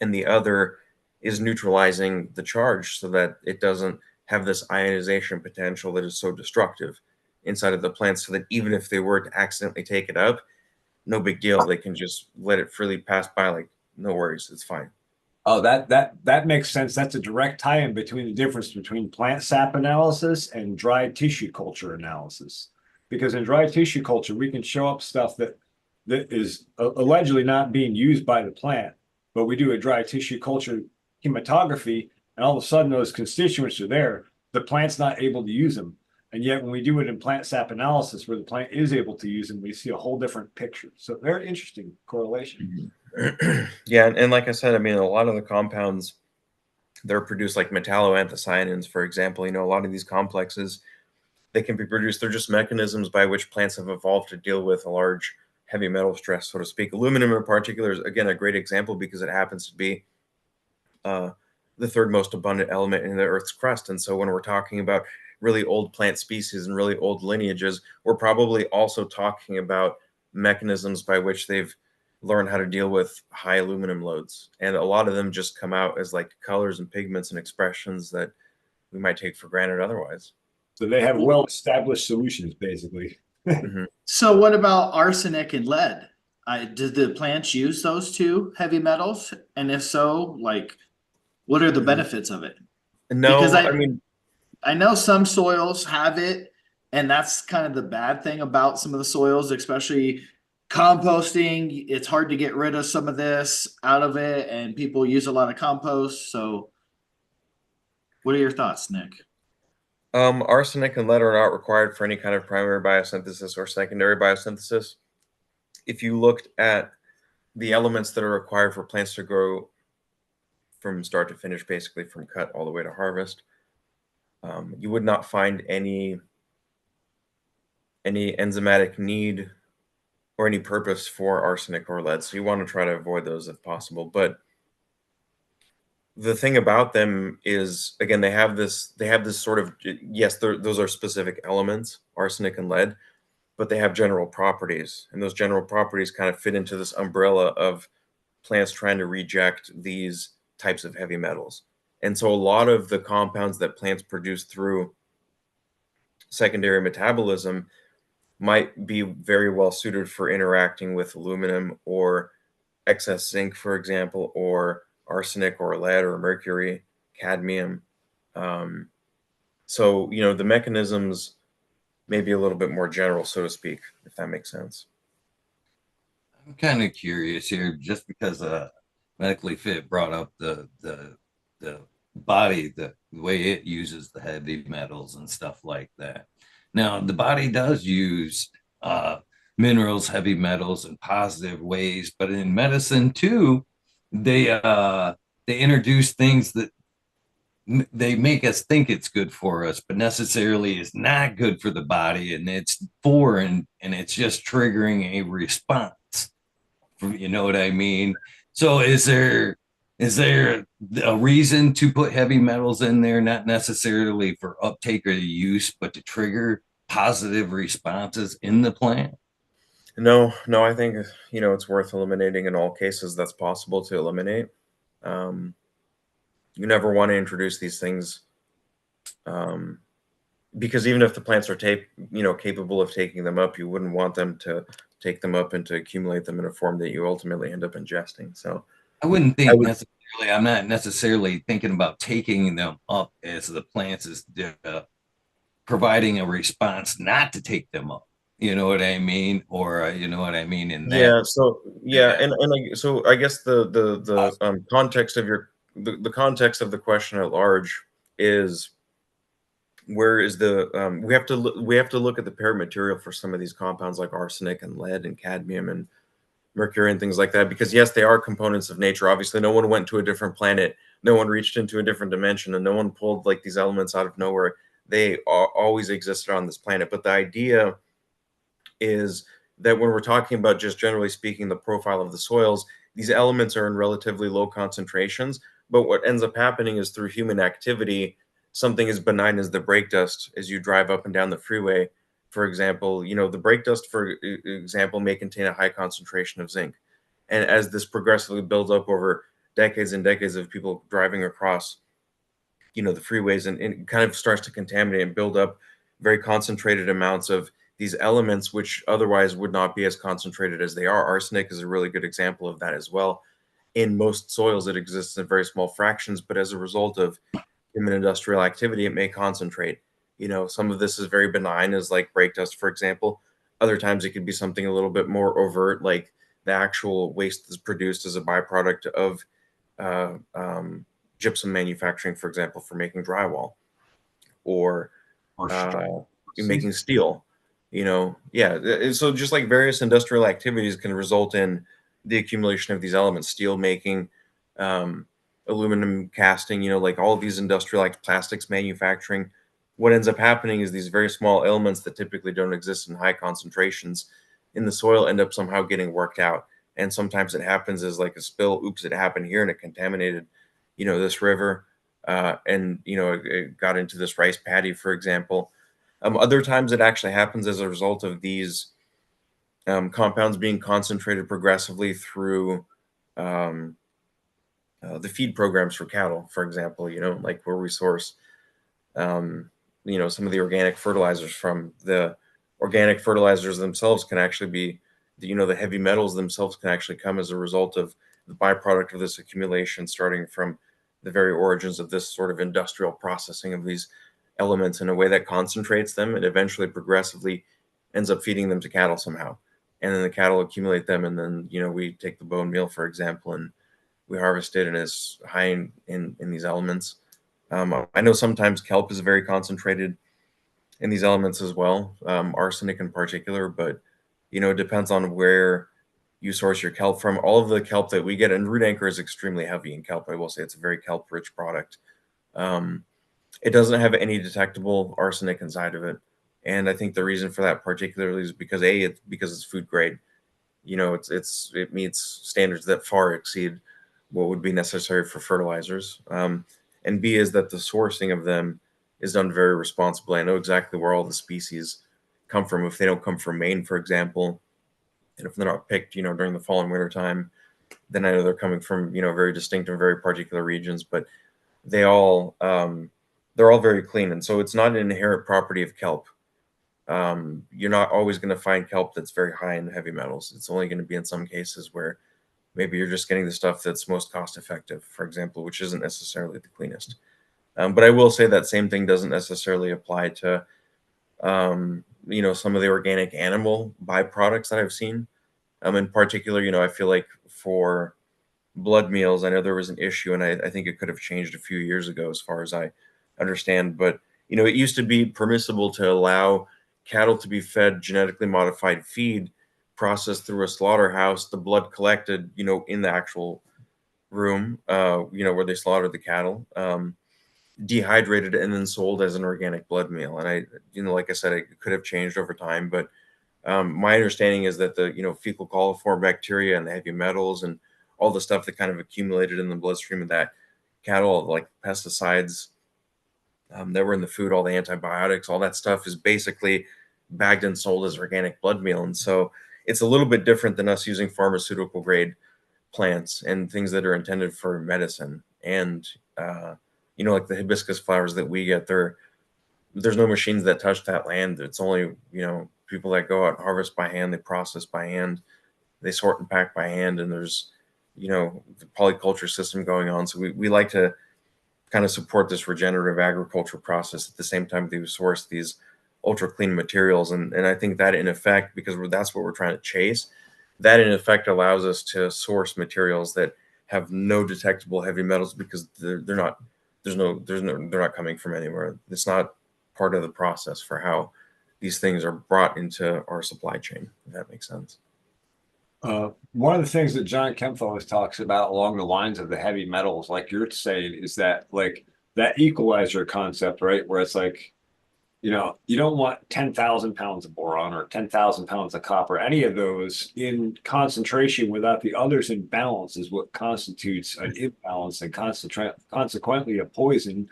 And the other is neutralizing the charge so that it doesn't have this ionization potential that is so destructive inside of the plants, so that even if they were to accidentally take it up, no big deal. They can just let it freely pass by, like, no worries, it's fine. Oh, that makes sense. That's a direct tie-in between the difference between plant sap analysis and dry tissue culture analysis. Because in dry tissue culture, we can show up stuff that is allegedly not being used by the plant, but we do a dry tissue culture hematography, and all of a sudden those constituents are there. The plant's not able to use them. And yet when we do it in plant sap analysis, where the plant is able to use them, we see a whole different picture. So very interesting correlation. Yeah, and like I said, I mean, a lot of the compounds, they're produced like metalloanthocyanins, for example. A lot of these complexes, they can be produced. They're just mechanisms by which plants have evolved to deal with a large heavy metal stress, so to speak. Aluminum in particular is, again, a great example because it happens to be the third most abundant element in the Earth's crust. And so when we're talking about really old plant species and really old lineages, we're probably also talking about mechanisms by which they've learned how to deal with high aluminum loads. And a lot of them just come out as like colors and pigments and expressions that we might take for granted otherwise. So they have well-established solutions, basically. Mhm. So what about arsenic and lead? Did the plants use those 2 heavy metals? And if so, what are the benefits of it? No, Because I mean, I know some soils have it, and that's kind of the bad thing about some of the soils, especially composting. It's hard to get rid of some of this out of it, and people use a lot of compost. So What are your thoughts, Nick? Arsenic and lead are not required for any kind of primary biosynthesis or secondary biosynthesis. If you looked at the elements that are required for plants to grow from start to finish, basically from cut all the way to harvest, you would not find any enzymatic need or any purpose for arsenic or lead. So you want to try to avoid those if possible. But the thing about them is, again, they have this sort of, yes, those are specific elements, arsenic and lead, but they have general properties, and those general properties kind of fit into this umbrella of plants trying to reject these types of heavy metals. And so a lot of the compounds that plants produce through secondary metabolism might be very well suited for interacting with aluminum or excess zinc, for example, or arsenic or lead or mercury, cadmium. So, you know, the mechanisms may be a little bit more general, so to speak, if that makes sense. I'm kind of curious here, just because Medically Fit brought up the body, the way it uses the heavy metals and stuff like that. Now, the body does use minerals, heavy metals in positive ways, but in medicine too, they introduce things that they make us think it's good for us, but necessarily is not good for the body, and it's foreign, and it's just triggering a response. You know what I mean? So is there a reason to put heavy metals in there, not necessarily for uptake or use, but to trigger positive responses in the plant? No, I think, you know, it's worth eliminating in all cases that's possible to eliminate. You never want to introduce these things, because even if the plants are capable of taking them up, you wouldn't want them to take them up and to accumulate them in a form that you ultimately end up ingesting. So I wouldn't think necessarily, I'm not necessarily thinking about taking them up as the plants is providing a response not to take them up. You know what I mean? Or you know what I mean in that? yeah, so yeah, so I guess the context of the context of the question at large is, where is the we have to look at the parent material for some of these compounds like arsenic and lead and cadmium and mercury and things like that, because yes, they are components of nature. Obviously, no one went to a different planet, no one reached into a different dimension, and no one pulled like these elements out of nowhere. They always existed on this planet. But the idea is that when we're talking about, just generally speaking, the profile of the soils, these elements are in relatively low concentrations. But what ends up happening is, through human activity, something as benign as the brake dust, as you drive up and down the freeway, for example, you know, the brake dust, for example, may contain a high concentration of zinc. And as this progressively builds up over decades and decades of people driving across, you know, the freeways, and it kind of starts to contaminate and build up very concentrated amounts of these elements, which otherwise would not be as concentrated as they are. Arsenic is a really good example of that as well. In most soils, it exists in very small fractions, but as a result of human industrial activity, it may concentrate. You know, some of this is very benign, as like brake dust, for example. Other times it could be something a little bit more overt, like the actual waste that's produced as a byproduct of gypsum manufacturing, for example, for making drywall, or making steel. You know, yeah. So just like various industrial activities can result in the accumulation of these elements, steel making, aluminum casting, you know, like all of these industrial, like plastics manufacturing. What ends up happening is these very small elements that typically don't exist in high concentrations in the soil end up somehow getting worked out. And sometimes it happens as like a spill. Oops, it happened here and it contaminated, you know, this river. And, you know, it got into this rice paddy, for example. Other times it actually happens as a result of these compounds being concentrated progressively through the feed programs for cattle, for example, you know, like where we source, you know, some of the organic fertilizers from. The organic fertilizers themselves can actually be, you know, the heavy metals themselves can actually come as a result of the byproduct of this accumulation, starting from the very origins of this sort of industrial processing of these elements in a way that concentrates them and eventually progressively ends up feeding them to cattle somehow. And then the cattle accumulate them, and then, you know, we take the bone meal, for example, and we harvest it, and it's high in these elements. I know sometimes kelp is very concentrated in these elements as well, arsenic in particular, but it depends on where you source your kelp from. All of the kelp that we get, and root anchor is extremely heavy in kelp. I will say it's a very kelp rich product. Um, it doesn't have any detectable arsenic inside of it. And I think the reason for that particularly is because because it's food grade. It meets standards that far exceed what would be necessary for fertilizers. And B is that the sourcing of them is done very responsibly. I know exactly where all the species come from. If they don't come from Maine, for example, and if they're not picked, during the fall and winter time, then I know they're coming from, very distinct and very particular regions. But they all they're all very clean, and so it's not an inherent property of kelp. You're not always going to find kelp that's very high in heavy metals. It's only going to be in some cases where maybe you're just getting the stuff that's most cost effective, for example, which isn't necessarily the cleanest. But I will say that same thing doesn't necessarily apply to some of the organic animal byproducts that I've seen. In particular, I feel like for blood meals, I know there was an issue, and I think it could have changed a few years ago, as far as I understand. But it used to be permissible to allow cattle to be fed genetically modified feed processed through a slaughterhouse, the blood collected, in the actual room, where they slaughtered the cattle, dehydrated and then sold as an organic blood meal. And like I said, it could have changed over time, but my understanding is that the fecal coliform bacteria and the heavy metals and all the stuff that kind of accumulated in the bloodstream of that cattle, like pesticides that were in the food, all the antibiotics, all that stuff is basically bagged and sold as organic blood meal. And so it's a little bit different than us using pharmaceutical grade plants and things that are intended for medicine. And like the hibiscus flowers that we get, there's no machines that touch that land. It's only people that go out and harvest by hand, they process by hand, they sort and pack by hand, and there's the polyculture system going on. So we like to kind of support this regenerative agriculture process at the same time they source these ultra clean materials. And I think that in effect, because that's what we're trying to chase, that in effect allows us to source materials that have no detectable heavy metals, because they're not they're not coming from anywhere. It's not part of the process for how these things are brought into our supply chain, if that makes sense. One of the things that John Kempf always talks about along the lines of the heavy metals, like you're saying, is that like that equalizer concept, right? Where it's like, you don't want 10,000 pounds of boron or 10,000 pounds of copper, any of those in concentration without the others in balance is what constitutes an imbalance and consequently a poison.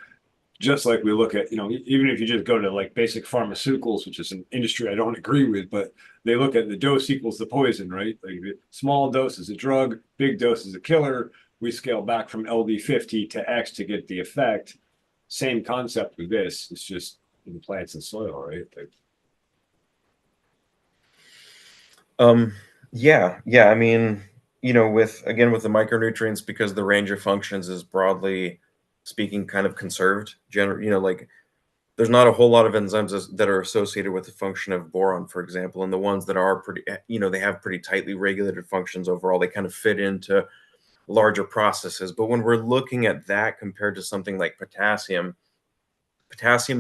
Just like we look at, even if you just go to like basic pharmaceuticals, which is an industry I don't agree with, but they look at the dose equals the poison, right? Like the small dose is a drug, big dose is a killer. We scale back from LD50 to X to get the effect. Same concept with this. It's just in plants and soil, right? Yeah. I mean, with the micronutrients, because the range of functions is broadly speaking kind of conserved. Like there's not a whole lot of enzymes that are associated with the function of boron, for example, and the ones that are pretty, they have pretty tightly regulated functions overall. They kind of fit into larger processes. But when we're looking at that compared to something like potassium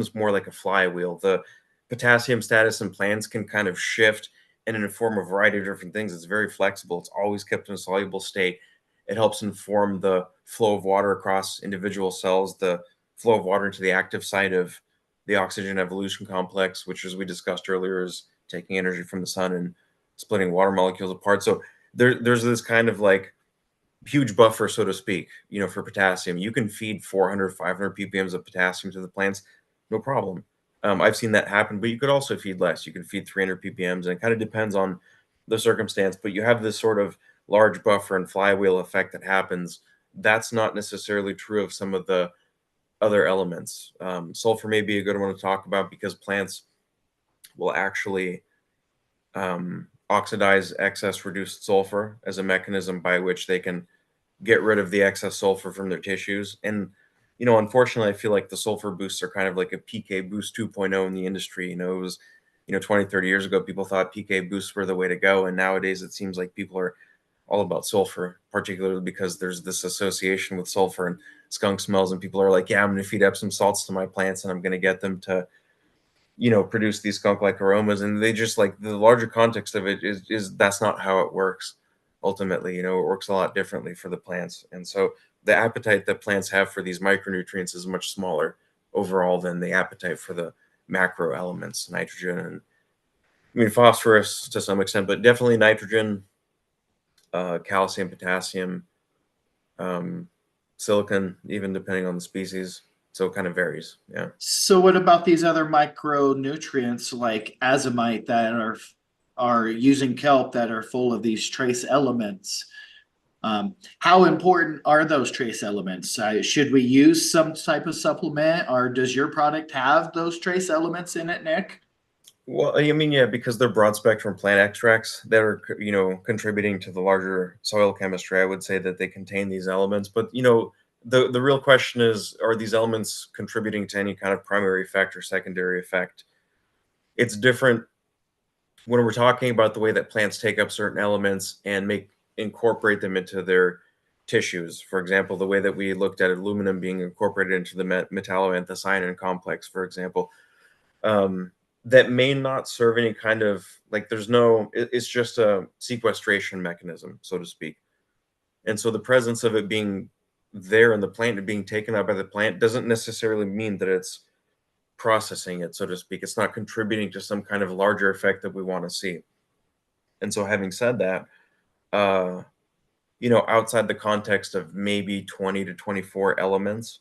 is more like a flywheel. The potassium status in plants can kind of shift and inform a variety of different things. It's very flexible. It's always kept in a soluble state. It helps inform the flow of water across individual cells, the flow of water into the active site of the oxygen evolution complex, which, as we discussed earlier, is taking energy from the sun and splitting water molecules apart. So there's this kind of like huge buffer, so to speak, for potassium. You can feed 400, 500 ppms of potassium to the plants, no problem. I've seen that happen, but you could also feed less. You can feed 300 ppms, and it kind of depends on the circumstance. But you have this sort of large buffer and flywheel effect that happens. That's not necessarily true of some of the other elements. Sulfur may be a good one to talk about, because plants will actually oxidize excess reduced sulfur as a mechanism by which they can get rid of the excess sulfur from their tissues. And unfortunately, I feel like the sulfur boosts are kind of like a PK boost 2.0 in the industry. It was 20, 30 years ago, people thought PK boosts were the way to go, and nowadays it seems like people are all about sulfur, particularly because there's this association with sulfur and skunk smells, and people are like, yeah, I'm going to feed Epsom salts to my plants and I'm going to get them to, produce these skunk-like aromas. And they just, like, the larger context of it is that's not how it works. Ultimately, it works a lot differently for the plants. And so the appetite that plants have for these micronutrients is much smaller overall than the appetite for the macro elements, nitrogen and, I mean, phosphorus to some extent, but definitely nitrogen, calcium, potassium, silicon, even depending on the species. So it kind of varies. Yeah. So what about these other micronutrients like azomite that are using kelp that are full of these trace elements? How important are those trace elements? Should we use some type of supplement, or does your product have those trace elements in it, Nick? Well, I mean, yeah, because they're broad spectrum plant extracts that are, contributing to the larger soil chemistry. I would say that they contain these elements, but the real question is, are these elements contributing to any kind of primary effect or secondary effect? It's different when we're talking about the way that plants take up certain elements and incorporate them into their tissues. For example, the way that we looked at aluminum being incorporated into the metalloanthocyanin complex, for example. That may not serve any kind of, like, it's just a sequestration mechanism, so to speak. And so the presence of it being there in the plant and being taken up by the plant doesn't necessarily mean that it's processing it, so to speak. It's not contributing to some kind of larger effect that we want to see. And so, having said that, outside the context of maybe 20 to 24 elements,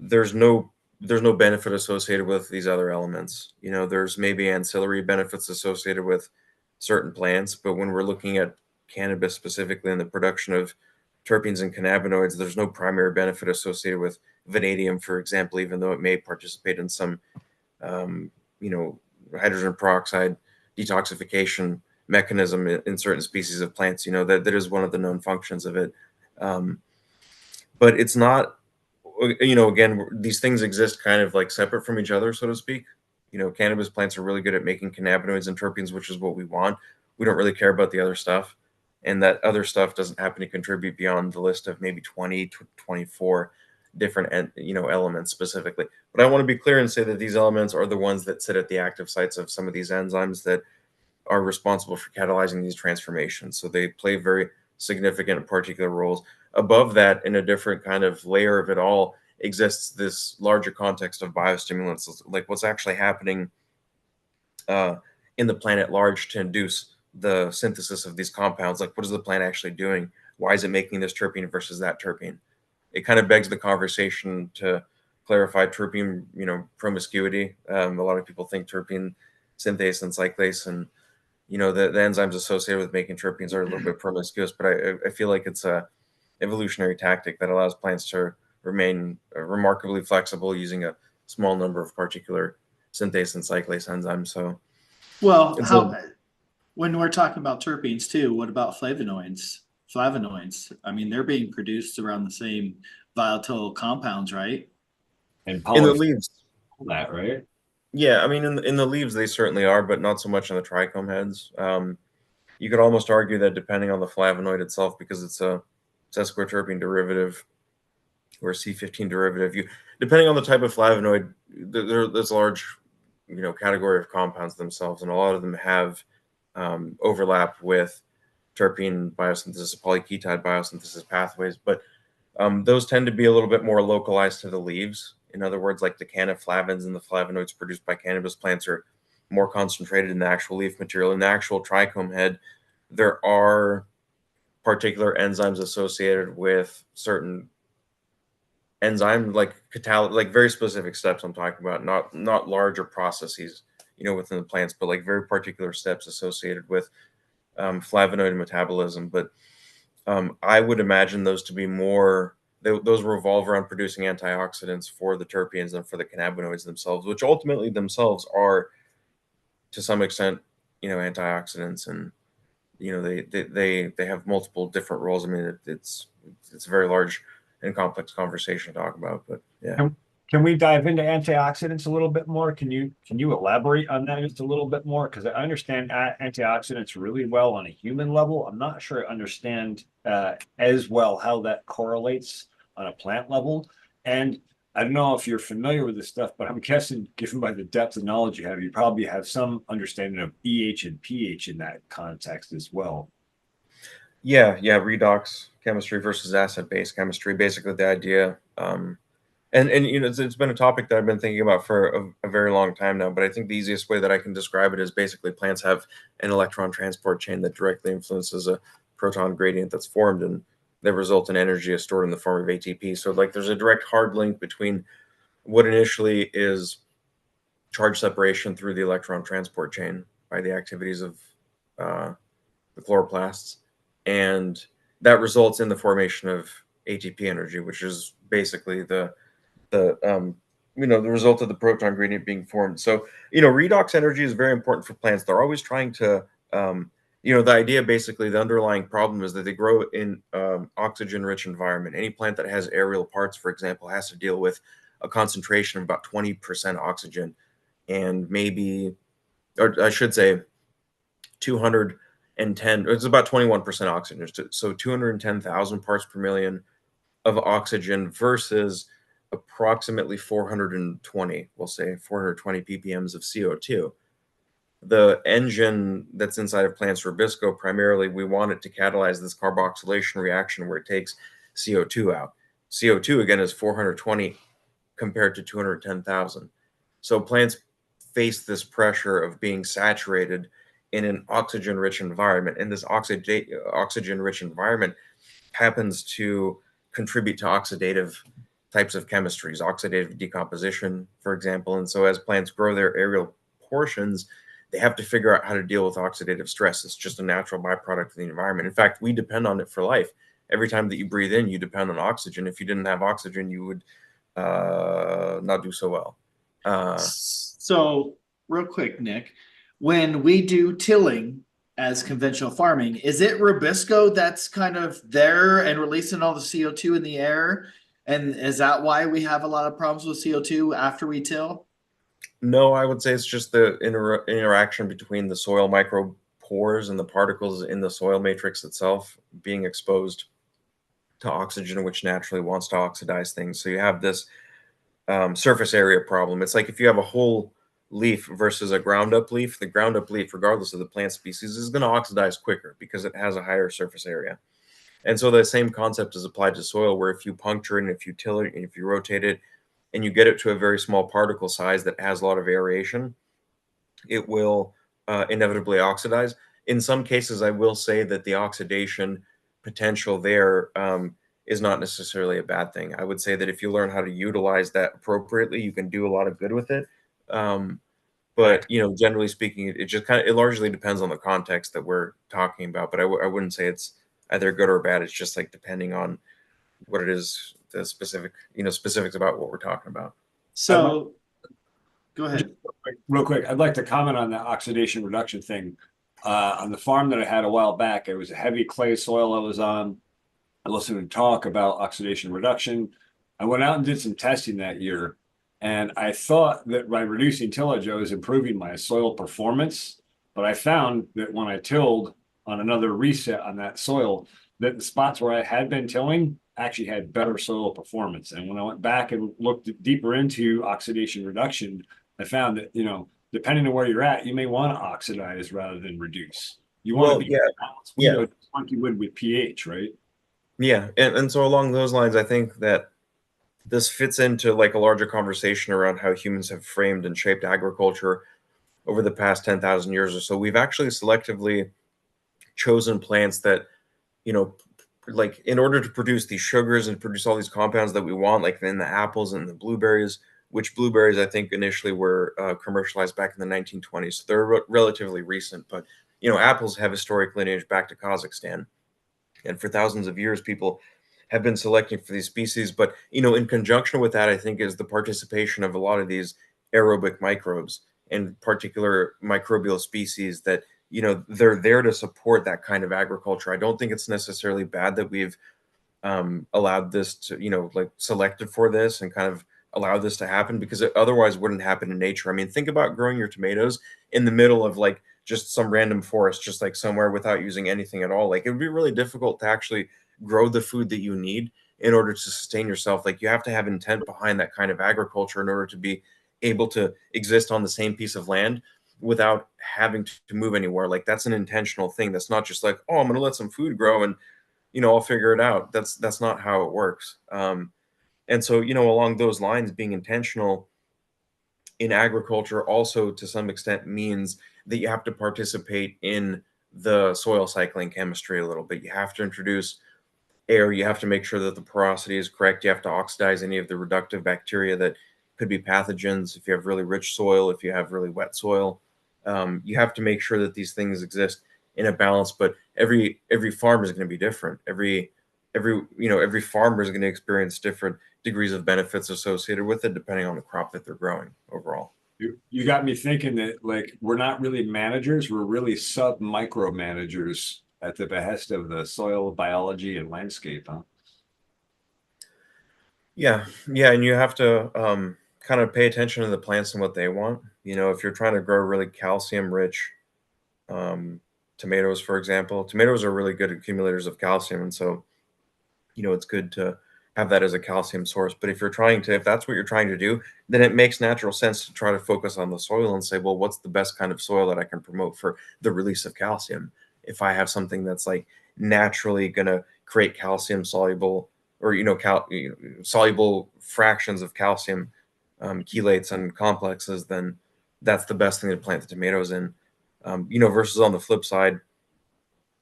there's no benefit associated with these other elements. There's maybe ancillary benefits associated with certain plants, but when we're looking at cannabis specifically and the production of terpenes and cannabinoids, there's no primary benefit associated with vanadium, for example, even though it may participate in some, hydrogen peroxide detoxification mechanism in certain species of plants. That is one of the known functions of it. But it's not, again, these things exist kind of like separate from each other, so to speak. Cannabis plants are really good at making cannabinoids and terpenes, which is what we want. We don't really care about the other stuff. And that other stuff doesn't happen to contribute beyond the list of maybe 20 to 24 different, elements specifically. But I want to be clear and say that these elements are the ones that sit at the active sites of some of these enzymes that are responsible for catalyzing these transformations. So they play very significant particular roles. Above that, in a different kind of layer of it all, exists this larger context of biostimulants, like what's actually happening in the plant at large to induce the synthesis of these compounds. Like, what is the plant actually doing? Why is it making this terpene versus that terpene? It kind of begs the conversation to clarify terpene, promiscuity. A lot of people think terpene synthase and cyclase and the enzymes associated with making terpenes are a little bit promiscuous, but I feel like it's a evolutionary tactic that allows plants to remain remarkably flexible using a small number of particular synthase and cyclase enzymes. So, Well, when we're talking about terpenes too, what about flavonoids? Flavonoids. I mean, they're being produced around the same volatile compounds, right? And in the leaves, that, right? yeah, I mean, in the leaves they certainly are, but not so much in the trichome heads. You could almost argue that depending on the flavonoid itself, because it's a sesquiterpene derivative or a C15 derivative, depending on the type of flavonoid, there's a large, category of compounds themselves, and a lot of them have overlap with terpene biosynthesis, polyketide biosynthesis pathways, but those tend to be a little bit more localized to the leaves. In other words, like the cannaflavins and the flavonoids produced by cannabis plants are more concentrated in the actual leaf material. In the actual trichome head, there are particular enzymes associated with certain enzyme, like like very specific steps I'm talking about, not larger processes, within the plants, but like very particular steps associated with flavonoid metabolism. But I would imagine those to be more, those revolve around producing antioxidants for the terpenes and for the cannabinoids themselves, which ultimately themselves are to some extent, antioxidants, and they have multiple different roles. I mean, it's a very large and complex conversation to talk about, but yeah. Can Can we dive into antioxidants a little bit more? Can you elaborate on that just a little bit more? Because I understand antioxidants really well on a human level. I'm not sure I understand as well how that correlates on a plant level. And I don't know if you're familiar with this stuff, but I'm guessing, given by the depth of knowledge you have, you probably have some understanding of EH and pH in that context as well. Yeah, redox chemistry versus acid-base chemistry. Basically, the idea, and it's been a topic that I've been thinking about for a very long time now. But I think the easiest way that I can describe it is basically plants have an electron transport chain that directly influences a proton gradient that's formed, and that result in energy is stored in the form of ATP. So like, there's a direct hard link between what initially is charge separation through the electron transport chain by the activities of the chloroplasts, and that results in the formation of ATP energy, which is basically the result of the proton gradient being formed. So redox energy is very important for plants. They're always trying to the idea, basically the underlying problem is that they grow in oxygen rich environment. Any plant that has aerial parts, for example, has to deal with a concentration of about 20% oxygen, and maybe, or I should say 210, it's about 21% oxygen, so 210,000 parts per million of oxygen versus approximately 420, we'll say 420 ppms of CO2. The engine that's inside of plants, Rubisco, primarily, we want it to catalyze this carboxylation reaction where it takes CO2 out. CO2, again, is 420 compared to 210,000. So plants face this pressure of being saturated in an oxygen-rich environment, and this oxygen-rich environment happens to contribute to oxidative types of chemistries, oxidative decomposition, for example. And so as plants grow their aerial portions, they have to figure out how to deal with oxidative stress. It's just a natural byproduct of the environment. In fact, we depend on it for life. Every time that you breathe in, you depend on oxygen. If you didn't have oxygen, you would not do so well. So real quick, Nick, when we do tilling as conventional farming, is it Rubisco that's kind of there and releasing all the CO2 in the air? And is that why we have a lot of problems with CO2 after we till? No, I would say it's just the interaction between the soil micropores and the particles in the soil matrix itself being exposed to oxygen, which naturally wants to oxidize things. So you have this surface area problem. It's like if you have a whole leaf versus a ground up leaf, the ground up leaf, regardless of the plant species, is going to oxidize quicker because it has a higher surface area. And so the same concept is applied to soil, where if you puncture it and if you till it and if you rotate it and you get it to a very small particle size that has a lot of aeration, it will inevitably oxidize. In some cases, I will say that the oxidation potential there is not necessarily a bad thing. I would say that if you learn how to utilize that appropriately, you can do a lot of good with it. But generally speaking, it largely depends on the context that we're talking about. But I wouldn't say it's either good or bad. It's just like depending on what it is, the specifics about what we're talking about. So go ahead. Real quick, I'd like to comment on the oxidation reduction thing. On the farm that I had a while back, it was a heavy clay soil I was on. I listened to talk about oxidation reduction. I went out and did some testing that year, and I thought that by reducing tillage, I was improving my soil performance. But I found that when I tilled on another reset on that soil, that the spots where I had been tilling actually had better soil performance. And when I went back and looked deeper into oxidation reduction, I found that, depending on where you're at, you may want to oxidize rather than reduce. You want to be balanced, like you would with pH, right? Yeah, and so along those lines, I think that this fits into like a larger conversation around how humans have framed and shaped agriculture over the past 10,000 years or so. We've actually selectively chosen plants that, like in order to produce these sugars and produce all these compounds that we want, like in the apples and the blueberries, which blueberries I think initially were commercialized back in the 1920s. So they're relatively recent, but apples have historic lineage back to Kazakhstan. And for thousands of years, people have been selecting for these species. But, in conjunction with that, I think is the participation of a lot of these aerobic microbes, and particular microbial species that, they're there to support that kind of agriculture. I don't think it's necessarily bad that we've allowed this to, like selected for this and kind of allow this to happen, because it otherwise wouldn't happen in nature. I mean, think about growing your tomatoes in the middle of like just some random forest, just like somewhere without using anything at all. Like it would be really difficult to actually grow the food that you need in order to sustain yourself. Like you have to have intent behind that kind of agriculture in order to be able to exist on the same piece of land without having to move anywhere. Like that's an intentional thing. That's not just like, oh, I'm going to let some food grow and I'll figure it out. That's not how it works. And so, along those lines, being intentional in agriculture also to some extent means that you have to participate in the soil cycling chemistry a little bit. You have to introduce air. You have to make sure that the porosity is correct. You have to oxidize any of the reductive bacteria that could be pathogens if you have really rich soil, if you have really wet soil. You have to make sure that these things exist in a balance. But every farm is going to be different. Every farmer is going to experience different degrees of benefits associated with it depending on the crop that they're growing overall. You got me thinking that like we're not really managers, we're really sub-micro managers at the behest of the soil biology and landscape, huh? Yeah, and you have to kind of pay attention to the plants and what they want. If you're trying to grow really calcium-rich tomatoes, for example, tomatoes are really good accumulators of calcium, and so it's good to have that as a calcium source. But if that's what you're trying to do, then it makes natural sense to try to focus on the soil and say, well, what's the best kind of soil that I can promote for the release of calcium? If I have something that's like naturally going to create calcium soluble or soluble fractions of calcium chelates and complexes, then that's the best thing to plant the tomatoes in. Versus on the flip side,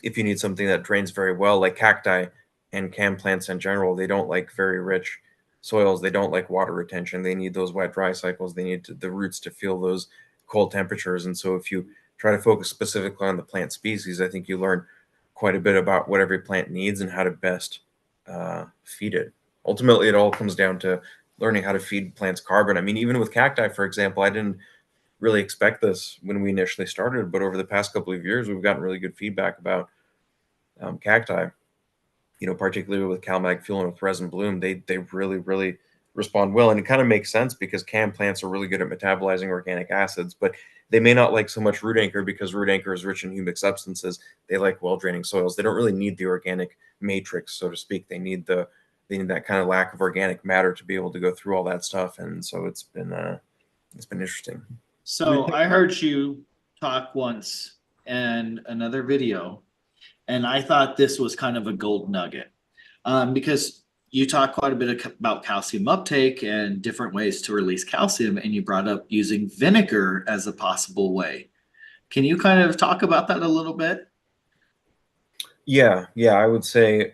if you need something that drains very well, like cacti and cam plants in general, they don't like very rich soils. They don't like water retention. They need those wet dry cycles. They need the roots to feel those cold temperatures. And so if you try to focus specifically on the plant species, I think you learn quite a bit about what every plant needs and how to best feed it. Ultimately, it all comes down to learning how to feed plants carbon. I mean, even with cacti, for example, I didn't really expect this when we initially started, but over the past couple of years, we've gotten really good feedback about cacti. Particularly with CalMag Fuel and with Resin Bloom, they really, really respond well. And it kind of makes sense because cam plants are really good at metabolizing organic acids, but they may not like so much root anchor because root anchor is rich in humic substances. They like well-draining soils. They don't really need the organic matrix, so to speak. They need that kind of lack of organic matter to be able to go through all that stuff. And so it's been interesting. So I heard you talk once and another video, and I thought this was kind of a gold nugget because you talk quite a bit about calcium uptake and different ways to release calcium, and you brought up using vinegar as a possible way. Can you kind of talk about that a little bit? Yeah, I would say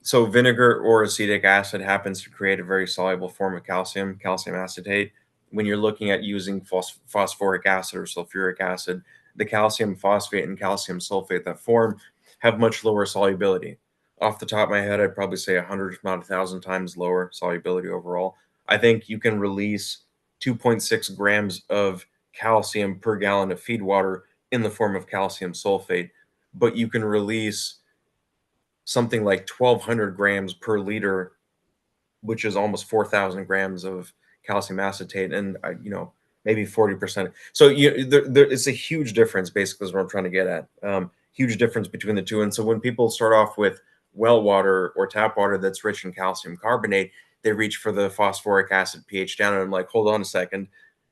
so vinegar or acetic acid happens to create a very soluble form of calcium acetate. When you're looking at using phosphoric acid or sulfuric acid, the calcium phosphate and calcium sulfate that form have much lower solubility. Off the top of my head, I'd probably say 100, if not 1,000 times lower solubility overall. I think you can release 2.6 grams of calcium per gallon of feed water in the form of calcium sulfate, but you can release something like 1,200 grams per liter, which is almost 4,000 grams of calcium acetate, and maybe 40%. So it's a huge difference, basically, is what I'm trying to get at. Huge difference between the two. And so when people start off with well water or tap water that's rich in calcium carbonate, they reach for the phosphoric acid pH down, and I'm like, hold on a second,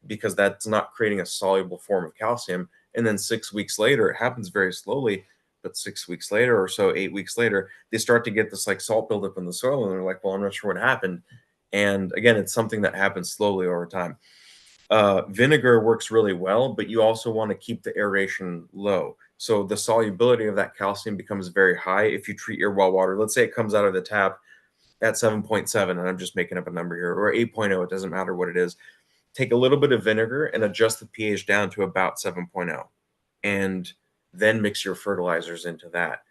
because that's not creating a soluble form of calcium. And then 6 weeks later, it happens very slowly, but 6 weeks later or so, 8 weeks later, they start to get this like salt buildup in the soil, and they're like, well, I'm not sure what happened. And again, it's something that happens slowly over time. Vinegar works really well, but you also want to keep the aeration low. So the solubility of that calcium becomes very high if you treat your well water. Let's say it comes out of the tap at 7.7, and I'm just making up a number here, or 8.0, it doesn't matter what it is. Take a little bit of vinegar and adjust the pH down to about 7.0, and then mix your fertilizers into that.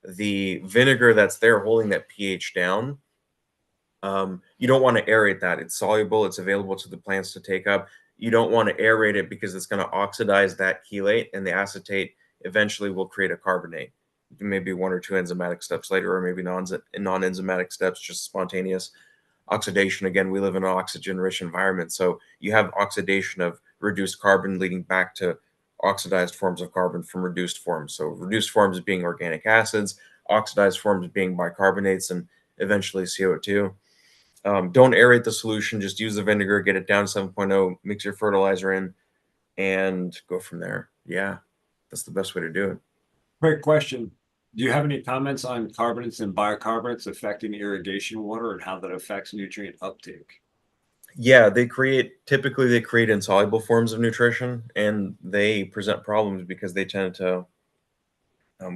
The vinegar that's there holding that pH down, you don't want to aerate that. It's soluble. It's available to the plants to take up. You don't want to aerate it because it's going to oxidize that chelate, and the acetate eventually will create a carbonate. Maybe 1 or 2 enzymatic steps later, or maybe non-enzymatic steps, just spontaneous. oxidation. Again, we live in an oxygen-rich environment, so you have oxidation of reduced carbon leading back to oxidized forms of carbon from reduced forms. So reduced forms being organic acids, oxidized forms being bicarbonates, and eventually CO2. Don't aerate the solution, just use the vinegar, get it down to 7.0, mix your fertilizer in, and go from there. Yeah, that's the best way to do it. Quick question. Do you have any comments on carbonates and bicarbonates affecting irrigation water and how that affects nutrient uptake? Yeah, typically they create insoluble forms of nutrition, and they present problems because they tend to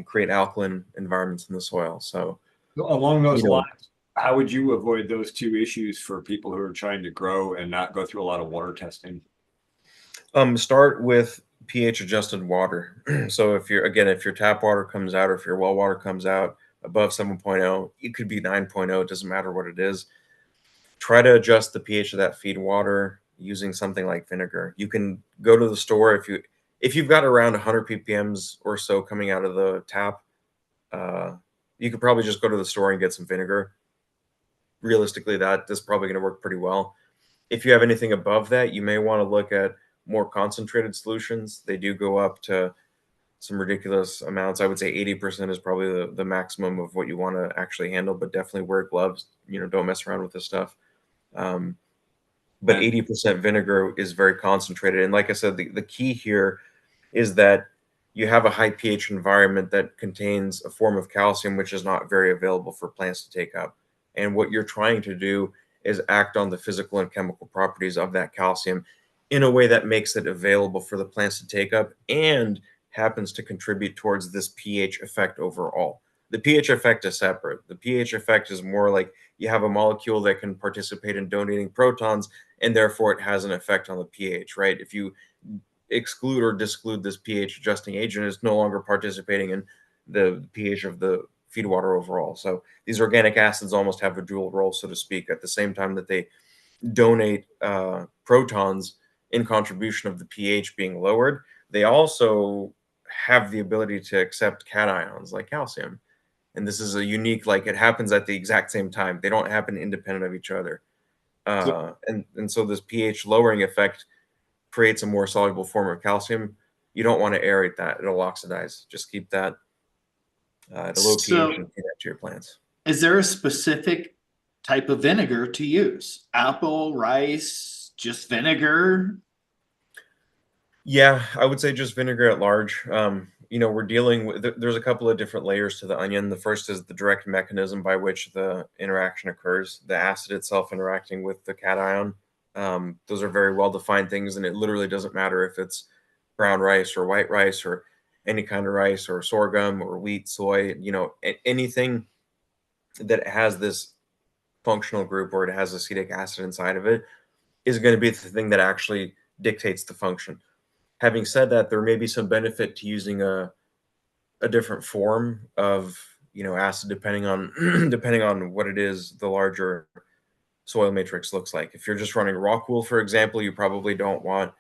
create alkaline environments in the soil. So, Along those you know, lines, how would you avoid those two issues for people who are trying to grow and not go through a lot of water testing? start with pH adjusted water. So if your tap water comes out or if your well water comes out above 7.0, it could be 9.0, it doesn't matter what it is. Try to adjust the pH of that feed water using something like vinegar. You can go to the store if you've got around 100 ppms or so coming out of the tap. You could probably just go to the store and get some vinegar. Realistically, that's probably going to work pretty well. If you have anything above that, you may want to look at more concentrated solutions. They do go up to some ridiculous amounts. I would say 80% is probably the maximum of what you want to actually handle, but definitely wear gloves. Don't mess around with this stuff. But 80% vinegar is very concentrated. And like I said, the key here is that you have a high pH environment that contains a form of calcium which is not very available for plants to take up. And what you're trying to do is act on the physical and chemical properties of that calcium in a way that makes it available for the plants to take up and happens to contribute towards this pH effect overall. The pH effect is separate. The pH effect is more like you have a molecule that can participate in donating protons, and therefore it has an effect on the pH, right? If you exclude or disclude this pH adjusting agent, it's no longer participating in the pH of the feed water overall. So these organic acids almost have a dual role, so to speak. At the same time that they donate protons in contribution of the pH being lowered, they also have the ability to accept cations like calcium. And this is a unique, like it happens at the exact same time. They don't happen independent of each other. And so this pH lowering effect creates a more soluble form of calcium. You don't want to aerate that. It'll oxidize. Just keep that at a low pH and feed that to your plants. Is there a specific type of vinegar to use? Apple, rice, just vinegar? Yeah, I would say just vinegar at large. We're dealing with, there's a couple of different layers to the onion. The first is the direct mechanism by which the interaction occurs, the acid itself interacting with the cation. Those are very well-defined things, and it literally doesn't matter if it's brown rice or white rice or any kind of rice or sorghum or wheat, soy, anything that has this functional group or it has acetic acid inside of it is going to be the thing that actually dictates the function. Having said that, there may be some benefit to using a different form of acid depending on what it is the larger soil matrix looks like. If you're just running rock wool, for example, you probably don't want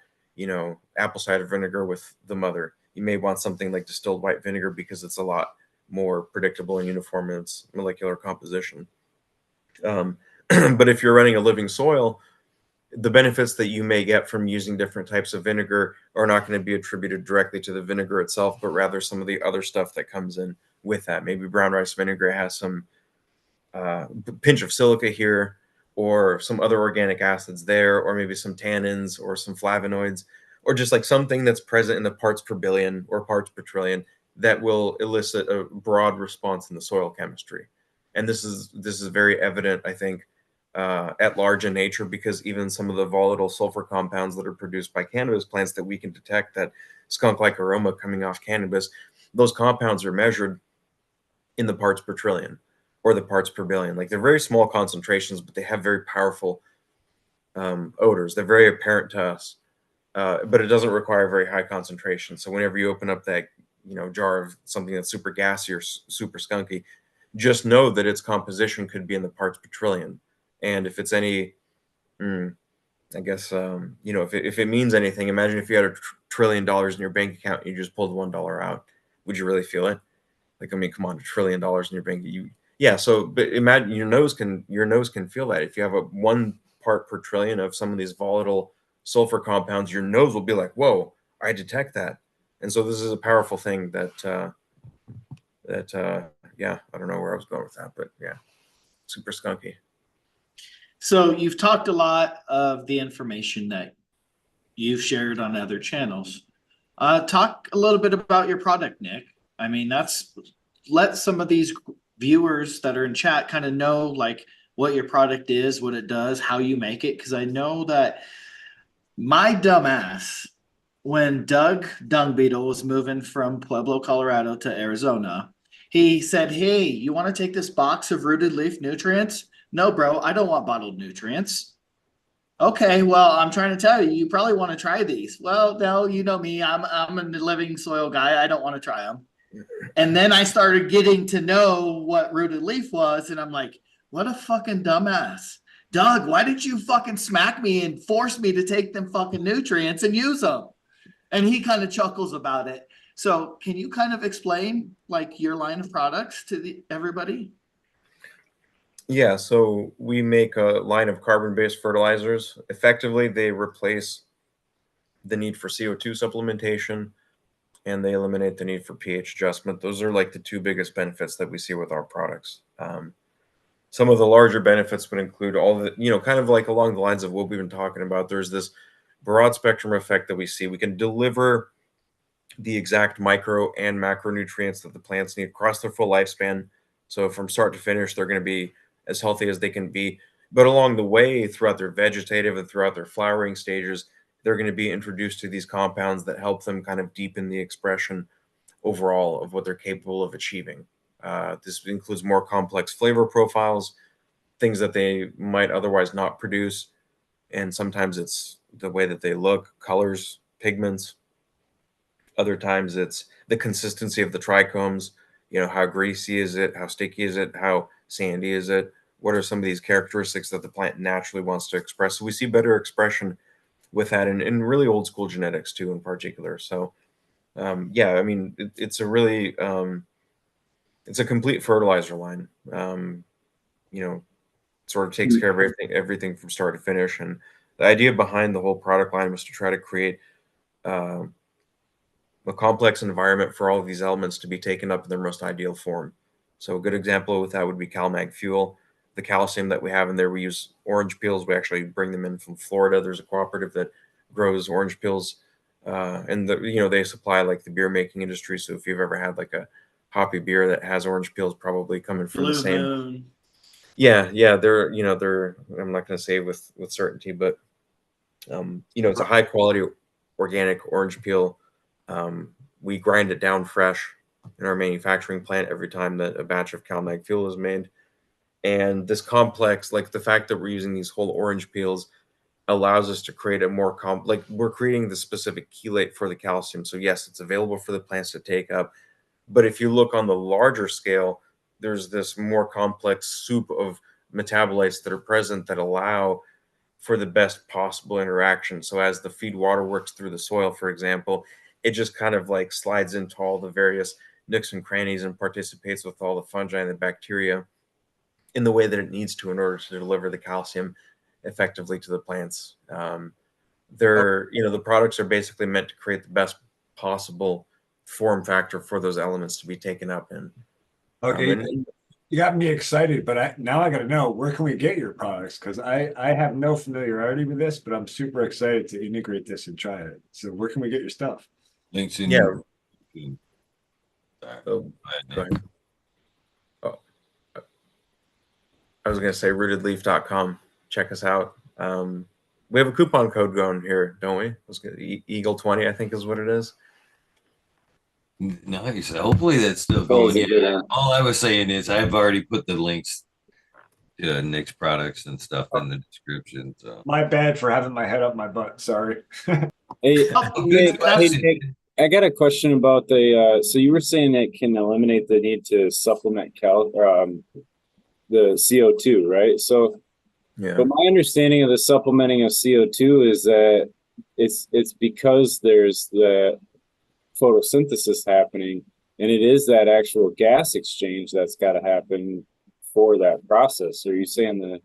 apple cider vinegar with the mother. You may want something like distilled white vinegar because it's a lot more predictable and uniform in its molecular composition. But if you're running a living soil, the benefits that you may get from using different types of vinegar are not going to be attributed directly to the vinegar itself, but rather some of the other stuff that comes in with that. Maybe brown rice vinegar has some pinch of silica here, or some other organic acids there, or maybe some tannins or some flavonoids, or just like something that's present in the parts per billion or parts per trillion that will elicit a broad response in the soil chemistry. And this is very evident, I think, at large in nature, because even some of the volatile sulfur compounds that are produced by cannabis plants that we can detect, that skunk-like aroma coming off cannabis, those compounds are measured in the parts per trillion or the parts per billion. Like, they're very small concentrations, but they have very powerful odors. They're very apparent to us, but it doesn't require very high concentration. So whenever you open up that jar of something that's super gassy or super skunky, just know that its composition could be in the parts per trillion. And if it's any, I guess, if it means anything, imagine if you had $1 trillion in your bank account and you just pulled $1 out. Would you really feel it? Like, I mean, come on, $1 trillion in your bank. You Yeah, so but imagine your nose can feel that. If you have a 1 part per trillion of some of these volatile sulfur compounds, your nose will be like, "Whoa, I detect that." And so this is a powerful thing that yeah, I don't know where I was going with that, but yeah, super skunky. So you've talked a lot of the information that you've shared on other channels. Talk a little bit about your product, Nick. I mean, let some of these viewers that are in chat kind of know like what your product is, what it does, how you make it. Because I know that my dumbass, when Doug Dung Beetle was moving from Pueblo, Colorado to Arizona, he said, "Hey, you want to take this box of rooted leaf nutrients?" No, bro, I don't want bottled nutrients. Okay, well, I'm trying to tell you, you probably want to try these. Well, no, you know me, I'm a living soil guy. I don't want to try them. And then I started getting to know what rooted leaf was, and I'm like, what a fucking dumbass. Doug, why did you fucking smack me and force me to take them fucking nutrients and use them? And he kind of chuckles about it. So can you kind of explain like your line of products to everybody? Yeah, so we make a line of carbon-based fertilizers. Effectively, they replace the need for CO2 supplementation and they eliminate the need for pH adjustment. Those are like the 2 biggest benefits that we see with our products. Some of the larger benefits would include all the, kind of like along the lines of what we've been talking about. There's this broad spectrum effect that we see. We can deliver the exact micro and macronutrients that the plants need across their full lifespan. So from start to finish, they're going to be as healthy as they can be. But along the way, throughout their vegetative and throughout their flowering stages, they're going to be introduced to these compounds that help them kind of deepen the expression overall of what they're capable of achieving. This includes more complex flavor profiles, things that they might otherwise not produce. And sometimes it's the way that they look, colors, pigments. Other times it's the consistency of the trichomes. How greasy is it? How sticky is it? How sandy is it? What are some of these characteristics that the plant naturally wants to express? So we see better expression with that in really old school genetics too, in particular. So yeah, I mean, it's a really it's a complete fertilizer line. Sort of takes care of everything from start to finish. And the idea behind the whole product line was to try to create a complex environment for all of these elements to be taken up in their most ideal form. So a good example with that would be CalMag Fuel. The calcium that we have in there, we use orange peels. We actually bring them in from Florida. There's a cooperative that grows orange peels, and they supply like the beer making industry. So if you've ever had like a hoppy beer that has orange peels, probably coming from the same. Moon. Yeah, they're I'm not going to say with certainty, but it's a high quality organic orange peel. We grind it down fresh in our manufacturing plant every time that a batch of CalMag Fuel is made. And this complex, like the fact that we're using these whole orange peels, allows us to create a more like we're creating the specific chelate for the calcium. So yes, it's available for the plants to take up. But if you look on the larger scale, there's this more complex soup of metabolites that are present that allow for the best possible interaction. So as the feed water works through the soil, for example, it just kind of like slides into all the various nooks and crannies and participates with all the fungi and the bacteria in the way that it needs to in order to deliver the calcium effectively to the plants. The products are basically meant to create the best possible form factor for those elements to be taken up in. Okay, you got me excited, but now I got to know, where can we get your products? Because I have no familiarity with this, but I'm super excited to integrate this and try it. So where can we get your stuff? Links in. Yeah. Go ahead. Oh, I was going to say rootedleaf.com. Check us out. We have a coupon code going here, don't we? Eagle20, I think is what it is. Nice. Hopefully that's still going. Yeah. All I was saying is I've already put the links to Nick's products and stuff in the description. So My bad for having my head up my butt. Sorry. Hey, Nick, I got a question about so you were saying it can eliminate the need to supplement the CO2, right? So, yeah. But my understanding of the supplementing of CO2 is that it's because there's the photosynthesis happening, and it is that actual gas exchange that's got to happen for that process. Are you saying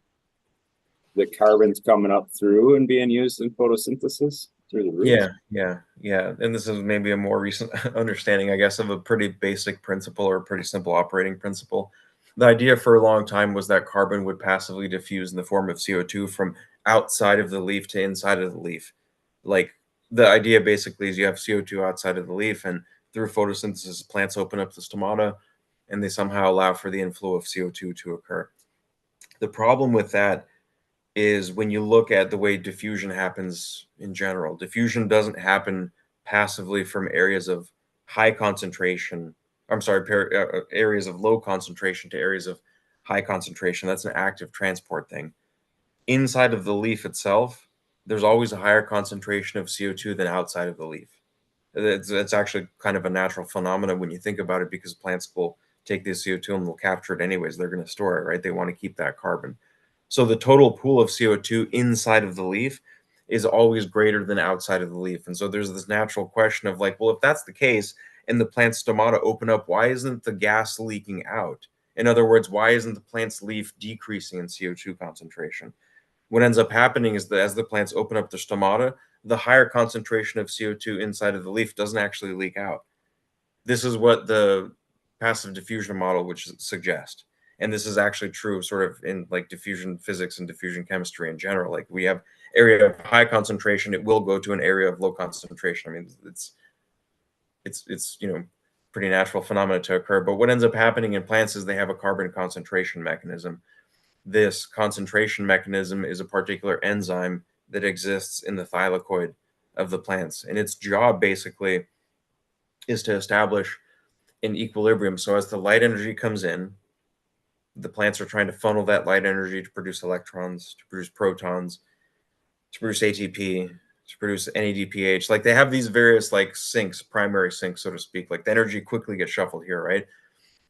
the carbon's coming up through and being used in photosynthesis through the roots? Yeah. And this is maybe a more recent understanding, I guess, of a pretty basic principle or a pretty simple operating principle. The idea for a long time was that carbon would passively diffuse in the form of CO2 from outside of the leaf to inside of the leaf. Like, the idea basically is you have CO2 outside of the leaf, and through photosynthesis, plants open up the stomata and they somehow allow for the inflow of CO2 to occur. The problem with that is when you look at the way diffusion happens in general, diffusion doesn't happen passively from areas of high concentration. I'm sorry, areas of low concentration to areas of high concentration. That's an active transport thing. Inside of the leaf itself, there's always a higher concentration of CO2 than outside of the leaf. It's actually kind of a natural phenomenon when you think about it, because plants will take this CO2 and they'll capture it anyways. They're going to store it, right? They want to keep that carbon. So the total pool of CO2 inside of the leaf is always greater than outside of the leaf. And so there's this natural question of like, well, if that's the case and the plant's stomata open up, why isn't the gas leaking out? In other words, why isn't the plant's leaf decreasing in CO2 concentration? What ends up happening is that as the plants open up their stomata, the higher concentration of CO2 inside of the leaf doesn't actually leak out. This is what the passive diffusion model would suggest. And this is actually true sort of in like diffusion physics and diffusion chemistry in general. Like, we have area of high concentration, it will go to an area of low concentration. I mean, it's pretty natural phenomena to occur. But what ends up happening in plants is they have a carbon concentration mechanism. This concentration mechanism is a particular enzyme that exists in the thylakoid of the plants. And its job basically is to establish an equilibrium. So as the light energy comes in, the plants are trying to funnel that light energy to produce electrons, to produce protons, to produce ATP, to produce NADPH. Like, they have these various like sinks, primary sinks, so to speak. Like, the energy quickly gets shuffled here, right?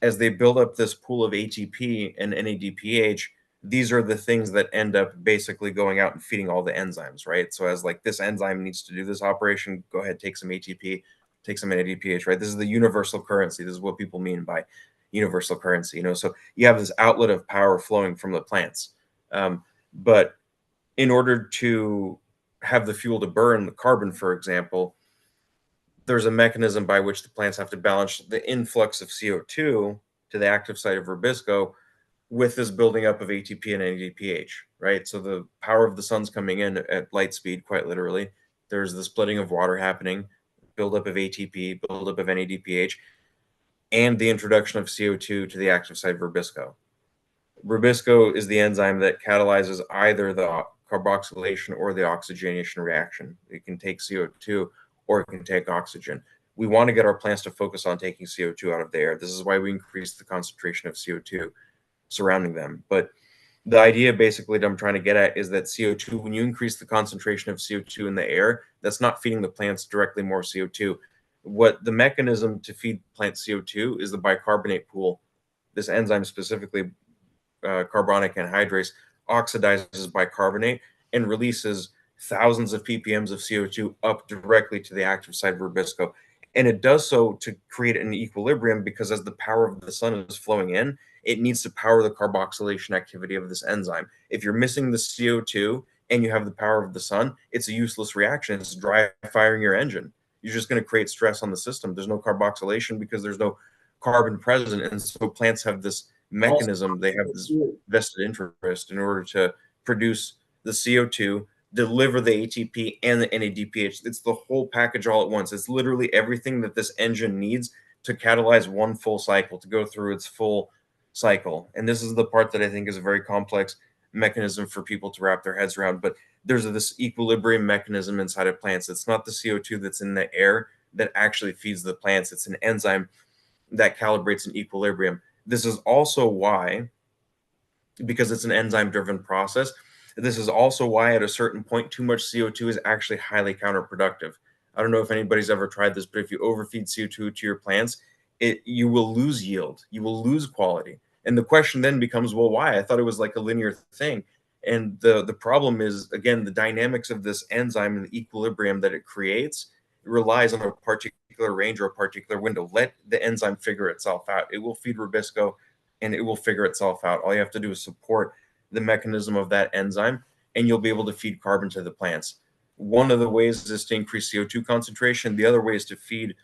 As they build up this pool of ATP and NADPH, these are the things that end up basically going out and feeding all the enzymes, right? So as like this enzyme needs to do this operation, go ahead, take some ATP, take some NADPH, right? This is the universal currency. This is what people mean by universal currency, so you have this outlet of power flowing from the plants. But in order to have the fuel to burn, the carbon, for example, there's a mechanism by which the plants have to balance the influx of CO2 to the active site of rubisco with this building up of ATP and NADPH, right? So the power of the sun's coming in at light speed, quite literally. There's the splitting of water happening, buildup of ATP, buildup of NADPH, and the introduction of CO2 to the active site of rubisco. Rubisco is the enzyme that catalyzes either the carboxylation or the oxygenation reaction. It can take CO2 or it can take oxygen. We want to get our plants to focus on taking CO2 out of the air. This is why we increase the concentration of CO2 surrounding them. But the idea basically that I'm trying to get at is that CO2, when you increase the concentration of CO2 in the air, that's not feeding the plants directly more CO2. What the mechanism to feed plant CO2 is the bicarbonate pool. This enzyme, specifically carbonic anhydrase, oxidizes bicarbonate and releases thousands of ppms of CO2 up directly to the active site of rubisco. And it does so to create an equilibrium, because as the power of the sun is flowing in, it needs to power the carboxylation activity of this enzyme. If you're missing the CO2 and you have the power of the sun, it's a useless reaction. It's dry firing your engine. You're just going to create stress on the system. There's no carboxylation because there's no carbon present. And so plants have this mechanism, they have this vested interest in order to produce the CO2, deliver the ATP and the NADPH. It's the whole package all at once. It's literally everything that this engine needs to catalyze one full cycle, to go through its full cycle. And this is the part that I think is a very complex mechanism for people to wrap their heads around. But there's this equilibrium mechanism inside of plants. It's not the CO2 that's in the air that actually feeds the plants. It's an enzyme that calibrates an equilibrium. This is also why, because it's an enzyme-driven process, this is also why at a certain point, too much CO2 is actually highly counterproductive. I don't know if anybody's ever tried this, but if you overfeed CO2 to your plants, you will lose yield. You will lose quality. And the question then becomes, well, why? I thought it was like a linear thing. And the problem is, again, the dynamics of this enzyme and the equilibrium that it creates, it relies on a particular range or a particular window. Let the enzyme figure itself out. It will feed rubisco and it will figure itself out. All you have to do is support the mechanism of that enzyme, and you'll be able to feed carbon to the plants. One of the ways is to increase CO2 concentration. The other way is to feed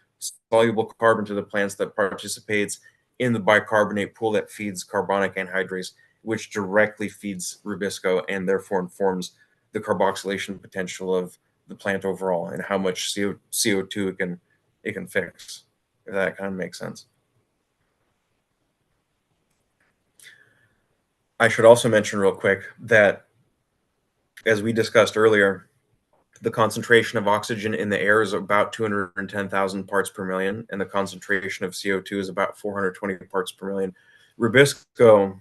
soluble carbon to the plants that participates in the bicarbonate pool that feeds carbonic anhydrase, which directly feeds Rubisco and therefore informs the carboxylation potential of the plant overall and how much CO2 it can fix. If that kind of makes sense. I should also mention real quick that, as we discussed earlier, the concentration of oxygen in the air is about 210,000 parts per million, and the concentration of CO2 is about 420 parts per million. Rubisco,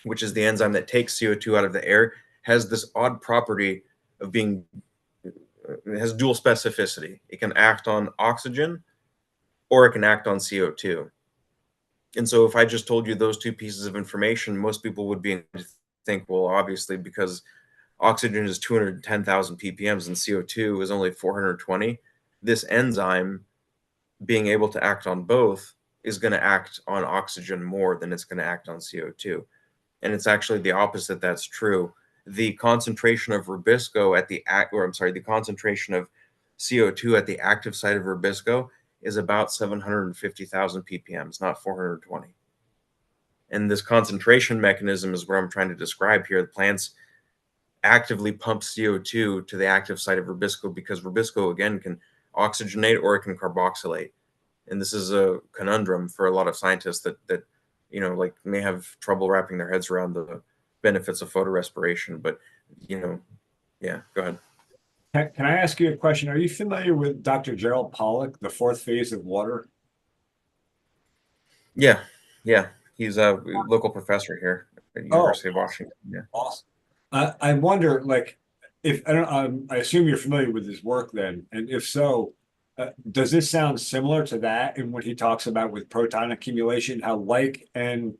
which is the enzyme that takes CO2 out of the air, has this odd property of being, it has dual specificity. It can act on oxygen or it can act on CO2. And so if I just told you those two pieces of information, most people would think, well, obviously, because oxygen is 210,000 ppms and CO2 is only 420, this enzyme being able to act on both is going to act on oxygen more than it's going to act on CO2. And it's actually the opposite that's true. The concentration of Rubisco at the concentration of CO2 at the active site of Rubisco is about 750,000 ppms, not 420. And this concentration mechanism is what I'm trying to describe here. The plants actively pump CO2 to the active site of Rubisco because Rubisco, again, can oxygenate or it can carboxylate. And this is a conundrum for a lot of scientists that may have trouble wrapping their heads around the benefits of photorespiration. But, yeah, go ahead. Can I ask you a question? Are you familiar with Dr. Gerald Pollack, the fourth phase of water? Yeah. He's a local professor here at the University of Washington. Yeah. Awesome. I wonder, I assume you're familiar with his work then, and if so, does this sound similar to that in what he talks about with proton accumulation, how like and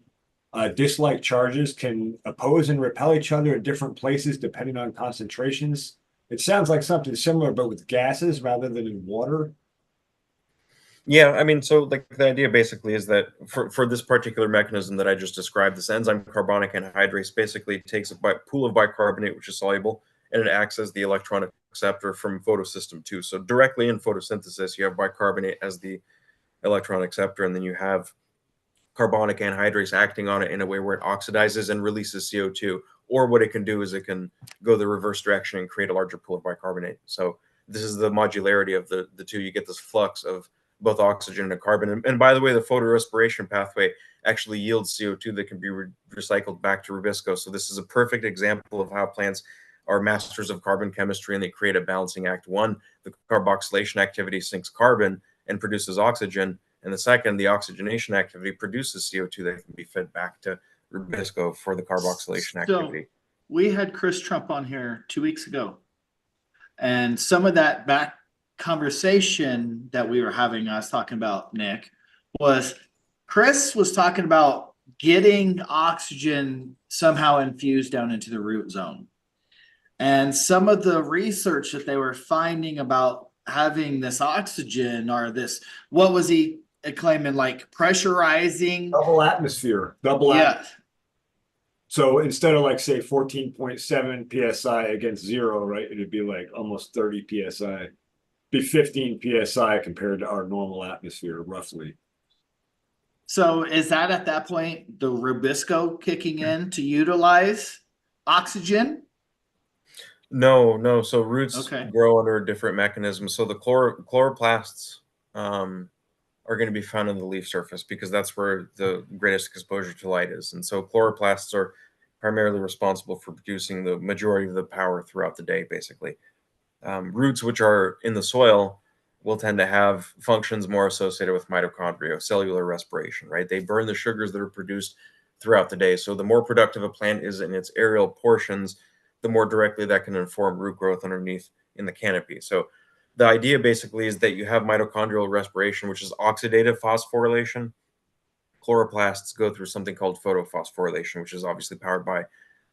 dislike charges can oppose and repel each other at different places depending on concentrations? It sounds like something similar, but with gases rather than in water. Yeah, I mean, so the idea basically is that for this particular mechanism that I just described, this enzyme carbonic anhydrase basically takes a pool of bicarbonate, which is soluble, and it acts as the electron acceptor from photosystem 2. So directly in photosynthesis, you have bicarbonate as the electron acceptor, and then you have carbonic anhydrase acting on it in a way where it oxidizes and releases CO2. Or what it can do is it can go the reverse direction and create a larger pool of bicarbonate. So this is the modularity of the two. You get this flux of both oxygen and carbon. And by the way, the photorespiration pathway actually yields CO2 that can be recycled back to Rubisco. So this is a perfect example of how plants are masters of carbon chemistry, and they create a balancing act. One, the carboxylation activity sinks carbon and produces oxygen. And the second, the oxygenation activity produces CO2 that can be fed back to Rubisco for the carboxylation activity. We had Chris Trump on here 2 weeks ago, and some of that back conversation that we were having, I was talking about, Nick, was Chris was talking about getting oxygen somehow infused down into the root zone. And some of the research that they were finding about having this oxygen or this, what was he claiming, like pressurizing? Double atmosphere. So instead of say 14.7 psi against 0, right, it'd be like almost 30 psi. Be 15 psi compared to our normal atmosphere, roughly. So is that at that point the Rubisco kicking in to utilize oxygen? No. So roots grow under a different mechanism. So the chloroplasts are going to be found on the leaf surface because that's where the greatest exposure to light is. And so chloroplasts are primarily responsible for producing the majority of the power throughout the day, basically. Roots, which are in the soil, will tend to have functions more associated with mitochondria, cellular respiration, right? They burn the sugars that are produced throughout the day. So the more productive a plant is in its aerial portions, the more directly that can inform root growth underneath in the canopy. So the idea basically is that you have mitochondrial respiration, which is oxidative phosphorylation. Chloroplasts go through something called photophosphorylation, which is obviously powered by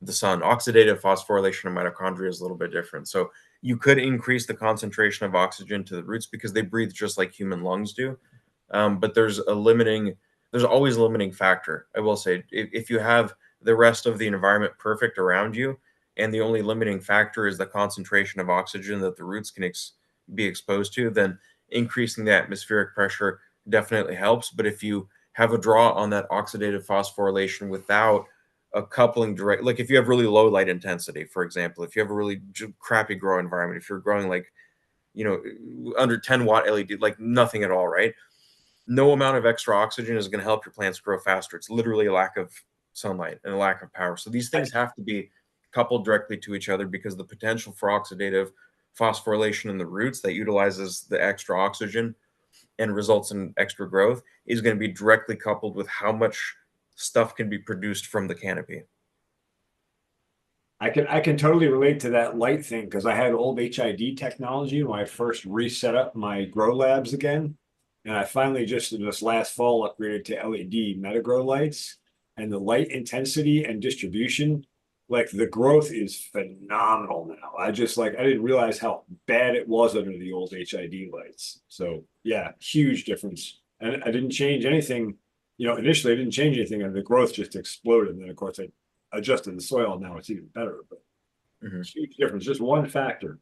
the sun. Oxidative phosphorylation in mitochondria is a little bit different. So you could increase the concentration of oxygen to the roots because they breathe just like human lungs do. But there's a limiting there's always a limiting factor. I will say, if you have the rest of the environment perfect around you, and the only limiting factor is the concentration of oxygen that the roots can be exposed to, then increasing the atmospheric pressure definitely helps. But if you have a draw on that oxidative phosphorylation without a coupling direct, like if you have really low light intensity, for example, if you have a really crappy grow environment, if you're growing like, under 10-watt LED, like nothing at all, right? No amount of extra oxygen is going to help your plants grow faster. It's literally a lack of sunlight and a lack of power. So these things have to be coupled directly to each other, because the potential for oxidative phosphorylation in the roots that utilizes the extra oxygen and results in extra growth is going to be directly coupled with how much stuff can be produced from the canopy. I can totally relate to that light thing, because I had old HID technology when I first reset up my grow labs again. And I finally just in this last fall upgraded to LED metagrow lights, and the light intensity and distribution, like the growth is phenomenal now. I didn't realize how bad it was under the old HID lights. So yeah, huge difference. And I didn't change anything. Initially I didn't change anything, and the growth just exploded. And then of course I adjusted the soil, and now it's even better. But huge difference, just one factor.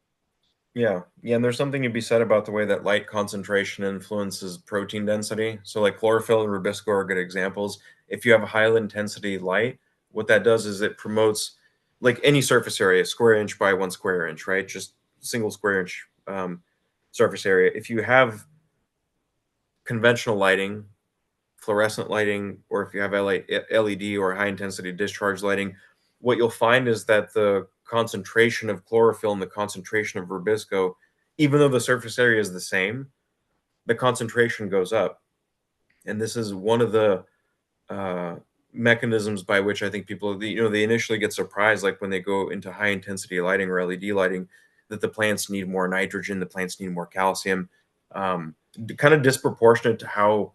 Yeah, and there's something to be said about the way that light concentration influences protein density. So like chlorophyll and rubisco are good examples. If you have a high intensity light, what that does is it promotes, like any surface area, square inch by 1 square inch, right? Just single square inch surface area. If you have conventional lighting, fluorescent lighting, or if you have LED or high intensity discharge lighting, what you'll find is that the concentration of chlorophyll and the concentration of rubisco, even though the surface area is the same, the concentration goes up. And this is one of the mechanisms by which I think people, they initially get surprised, like when they go into high intensity lighting or LED lighting, that the plants need more nitrogen, the plants need more calcium, kind of disproportionate to how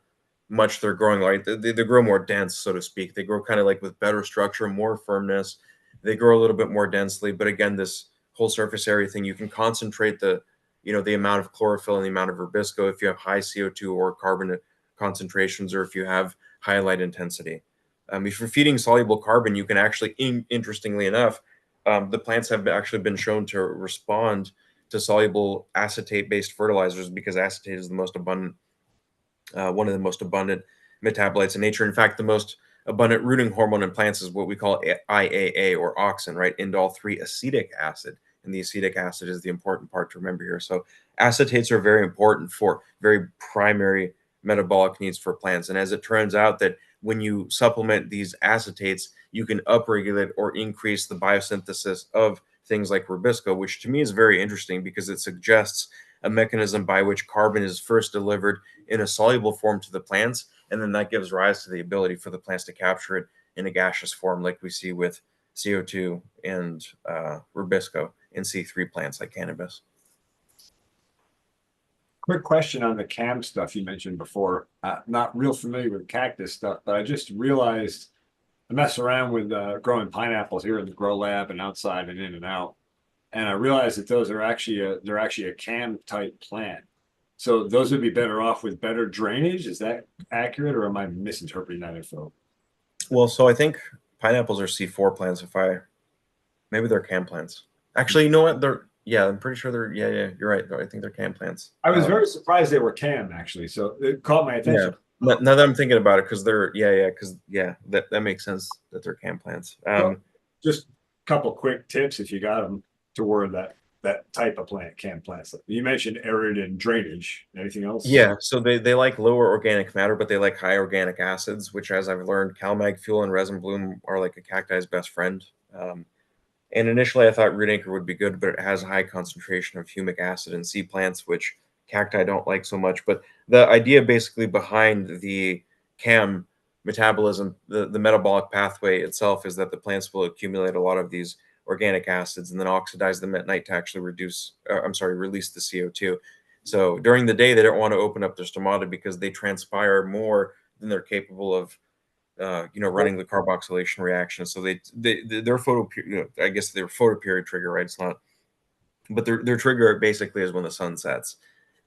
much they're growing. Like they grow more dense, so to speak. They grow kind of like with better structure, more firmness. They grow a little bit more densely. But again, this whole surface area thing, you can concentrate the amount of chlorophyll and the amount of rubisco if you have high CO2 or carbon concentrations, or if you have high light intensity. If you're feeding soluble carbon, you can actually, interestingly enough, the plants have actually been shown to respond to soluble acetate-based fertilizers, because acetate is the most abundant, one of the most abundant metabolites in nature. In fact, the most abundant rooting hormone in plants is what we call IAA, or auxin, right? Indole-3 acetic acid. And the acetic acid is the important part to remember here. So acetates are very important for very primary metabolic needs for plants. And as it turns out, that when you supplement these acetates, you can upregulate or increase the biosynthesis of things like rubisco, which to me is very interesting, because it suggests a mechanism by which carbon is first delivered in a soluble form to the plants, and then that gives rise to the ability for the plants to capture it in a gaseous form, like we see with CO2 and rubisco in C3 plants like cannabis. Quick question on the cam stuff you mentioned before. Not real familiar with cactus stuff, but I just realized I mess around with growing pineapples here in the grow lab and outside and in and out. And I realized that those are they're actually a cam type plant. So those would be better off with better drainage. Is that accurate, or am I misinterpreting that info? Well, so I think pineapples are C4 plants. Maybe they're cam plants. Actually, you know what? I'm pretty sure they're, yeah, you're right. I think they're cam plants. I was very surprised they were cam, actually. So it caught my attention. Yeah. Now that I'm thinking about it, because that makes sense that they're cam plants. Well, just a couple quick tips if you got them toward that type of plant, cam plants. You mentioned arid and drainage. Anything else? Yeah, so they like lower organic matter, but they like high organic acids, which, as I've learned, CalMag fuel and resin bloom are like a cacti's best friend. And initially I thought root anchor would be good, but it has a high concentration of humic acid in sea plants, which cacti don't like so much. But the idea basically behind the cam metabolism, the metabolic pathway itself, is that the plants will accumulate a lot of these organic acids and then oxidize them at night to actually release the CO2. So during the day, they don't want to open up their stomata, because they transpire more than they're capable of running the carboxylation reaction. So their I guess their photoperiod trigger, right? It's not, but their trigger basically is when the sun sets,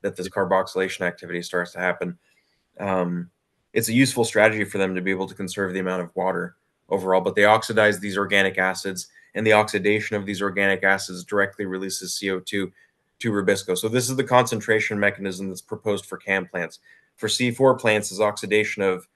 that this carboxylation activity starts to happen. it's a useful strategy for them to be able to conserve the amount of water overall. But they oxidize these organic acids, and the oxidation of these organic acids directly releases CO2 to rubisco. So this is the concentration mechanism that's proposed for CAM plants. For C4 plants is oxidation of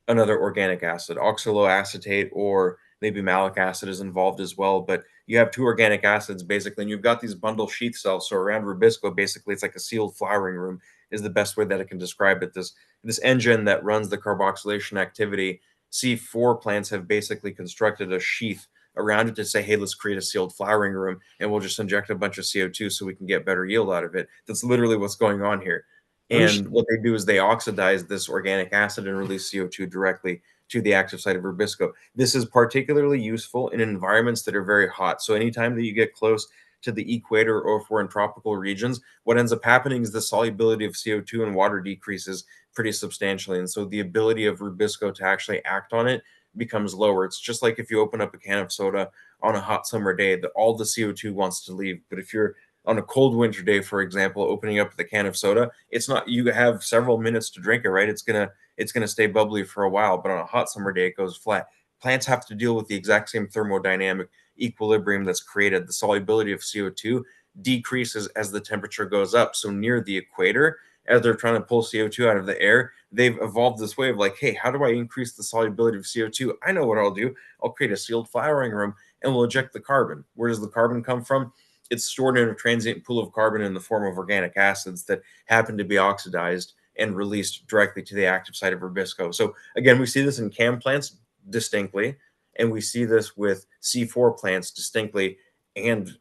another organic acid, oxaloacetate, or maybe malic acid is involved as well. But you have two organic acids basically, and you've got these bundle sheath cells. So around rubisco, basically, it's like a sealed flowering room is the best way that I can describe it. This engine that runs the carboxylation activity, C4 plants have basically constructed a sheath around it to say, hey, let's create a sealed flowering room, and we'll just inject a bunch of CO2 so we can get better yield out of it. That's literally what's going on here. And what they do is they oxidize this organic acid and release CO2 directly to the active site of rubisco. This is particularly useful in environments that are very hot. So anytime that you get close to the equator, or if we're in tropical regions, what ends up happening is the solubility of CO2 and water decreases pretty substantially. And so the ability of rubisco to actually act on it becomes lower. It's just like if you open up a can of soda on a hot summer day, that all the CO2 wants to leave. But if you're on a cold winter day, for example, opening up the can of soda, it's not, you have several minutes to drink it, right? It's gonna stay bubbly for a while, but on a hot summer day, it goes flat. Plants have to deal with the exact same thermodynamic equilibrium that's created. The solubility of CO2 decreases as the temperature goes up. So near the equator, as they're trying to pull CO2 out of the air, they've evolved this way of like, hey, how do I increase the solubility of CO2? I know what I'll do. I'll create a sealed flowering room and we'll eject the carbon. Where does the carbon come from? It's stored in a transient pool of carbon in the form of organic acids that happen to be oxidized and released directly to the active site of rubisco. So again, we see this in CAM plants distinctly, and we see this with C4 plants distinctly. And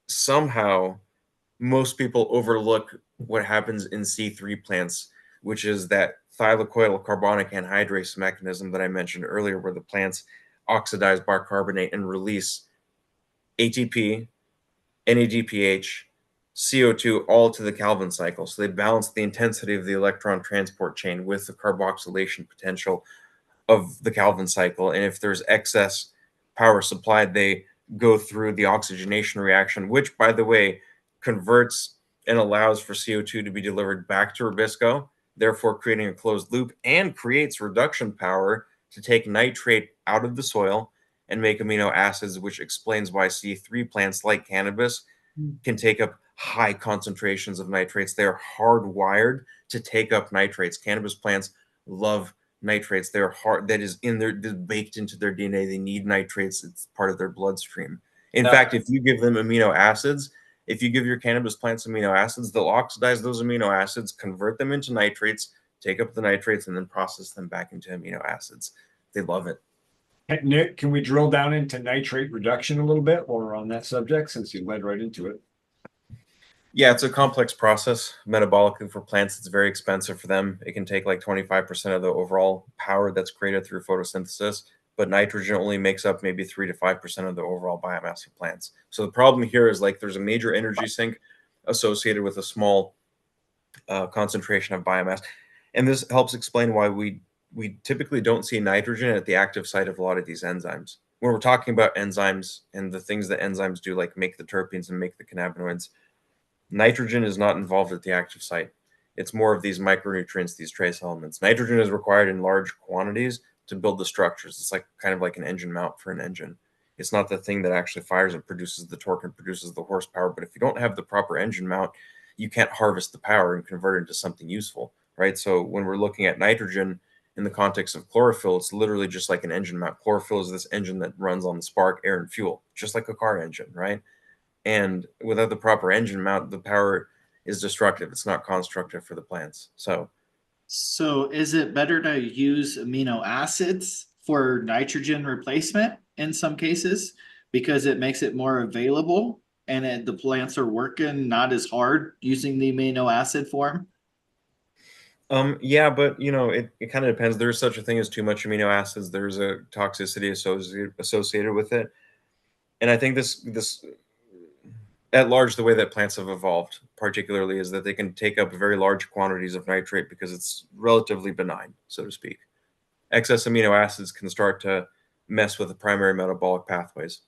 somehow most people overlook what happens in C3 plants, which is that thylakoidal carbonic anhydrase mechanism that I mentioned earlier, where the plants oxidize bicarbonate and release ATP, NADPH, CO2 all to the Calvin cycle. So they balance the intensity of the electron transport chain with the carboxylation potential of the Calvin cycle. And if there's excess power supplied, they go through the oxygenation reaction, which, by the way, converts and allows for CO2 to be delivered back to rubisco, therefore creating a closed loop, and creates reduction power to take nitrate out of the soil and make amino acids, which explains why C3 plants like cannabis can take up high concentrations of nitrates. They're hardwired to take up nitrates. Cannabis plants love nitrates. They're hard, that is in their, baked into their DNA. They need nitrates. It's part of their bloodstream. In fact, if you give them amino acids, if you give your cannabis plants amino acids, they'll oxidize those amino acids, convert them into nitrates, take up the nitrates, and then process them back into amino acids. They love it. Nick, can we drill down into nitrate reduction a little bit while we're on that subject, since you led right into it? Yeah, it's a complex process. Metabolically for plants, it's very expensive for them. It can take like 25% of the overall power that's created through photosynthesis, but nitrogen only makes up maybe 3 to 5% of the overall biomass of plants. So the problem here is like there's a major energy sink associated with a small concentration of biomass. And this helps explain why we typically don't see nitrogen at the active site of a lot of these enzymes. When we're talking about enzymes and the things that enzymes do, like make the terpenes and make the cannabinoids, nitrogen is not involved at the active site. It's more of these micronutrients, these trace elements. Nitrogen is required in large quantities to build the structures. It's like kind of like an engine mount for an engine. It's not the thing that actually fires and produces the torque and produces the horsepower. But if you don't have the proper engine mount, you can't harvest the power and convert it into something useful, right? So when we're looking at nitrogen in the context of chlorophyll, it's literally just like an engine mount. Chlorophyll is this engine that runs on the spark, air, and fuel, just like a car engine, right? And without the proper engine mount, the power is destructive. It's not constructive for the plants. So is it better to use amino acids for nitrogen replacement in some cases because it makes it more available and the plants are working not as hard using the amino acid form? Yeah, but it kind of depends. There's such a thing as too much amino acids. There's a toxicity associated with it. And I think this at large, the way that plants have evolved, particularly, is that they can take up very large quantities of nitrate because it's relatively benign, so to speak. Excess amino acids can start to mess with the primary metabolic pathways.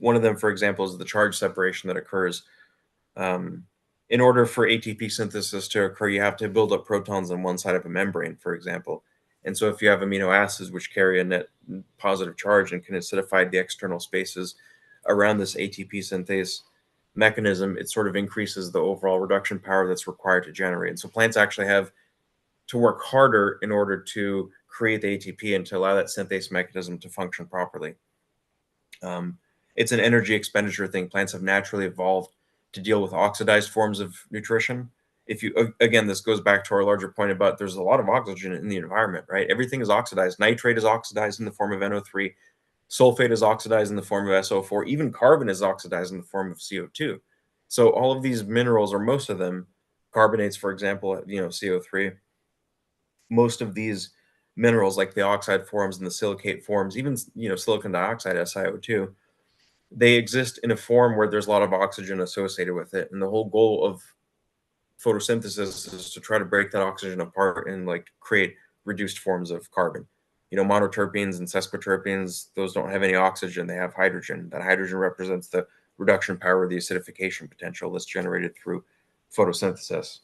One of them, for example, is the charge separation that occurs in order for ATP synthesis to occur, you have to build up protons on one side of a membrane, for example. And so if you have amino acids which carry a net positive charge and can acidify the external spaces around this ATP synthase mechanism, it sort of increases the overall reduction power that's required to generate. And so plants actually have to work harder in order to create the ATP and to allow that synthase mechanism to function properly. It's an energy expenditure thing. Plants have naturally evolved to deal with oxidized forms of nutrition. If you, again, this goes back to our larger point about there's a lot of oxygen in the environment, right? Everything is oxidized. Nitrate is oxidized in the form of NO3. Sulfate is oxidized in the form of SO4. Even carbon is oxidized in the form of CO2. So all of these minerals, or most of them, carbonates, for example, CO3, most of these minerals like the oxide forms and the silicate forms, even silicon dioxide, SiO2, they exist in a form where there's a lot of oxygen associated with it. And the whole goal of photosynthesis is to try to break that oxygen apart and like create reduced forms of carbon. Monoterpenes and sesquiterpenes, those don't have any oxygen, they have hydrogen. That hydrogen represents the reduction power, the acidification potential that's generated through photosynthesis.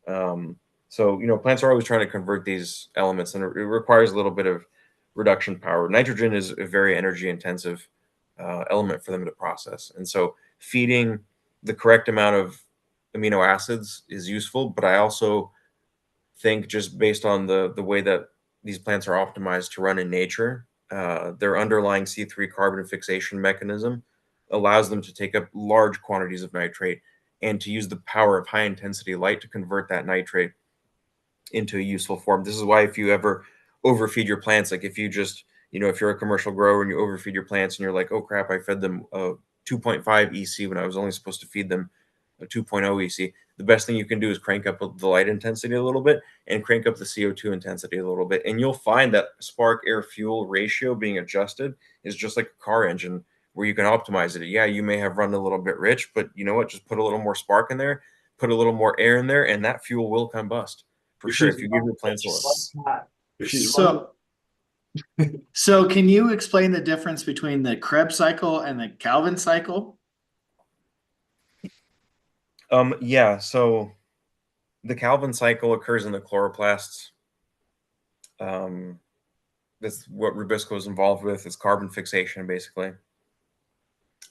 Plants are always trying to convert these elements, and it requires a little bit of reduction power. Nitrogen is a very energy intensive element for them to process. And so feeding the correct amount of amino acids is useful, but I also think just based on the way that these plants are optimized to run in nature, their underlying C3 carbon fixation mechanism allows them to take up large quantities of nitrate and to use the power of high intensity light to convert that nitrate into a useful form. This is why if you ever overfeed your plants, like if you just, if you're a commercial grower and you overfeed your plants and you're like, oh crap, I fed them a 2.5 EC when I was only supposed to feed them a 2.0 EC. The best thing you can do is crank up the light intensity a little bit and crank up the CO2 intensity a little bit. And you'll find that spark air fuel ratio being adjusted is just like a car engine where you can optimize it. Yeah, you may have run a little bit rich, but you know what? Just put a little more spark in there, put a little more air in there, and that fuel will combust for sure if you give your plants a So can you explain the difference between the Krebs cycle and the Calvin cycle? Yeah, so the Calvin cycle occurs in the chloroplasts. That's what Rubisco is involved with. It's carbon fixation, basically.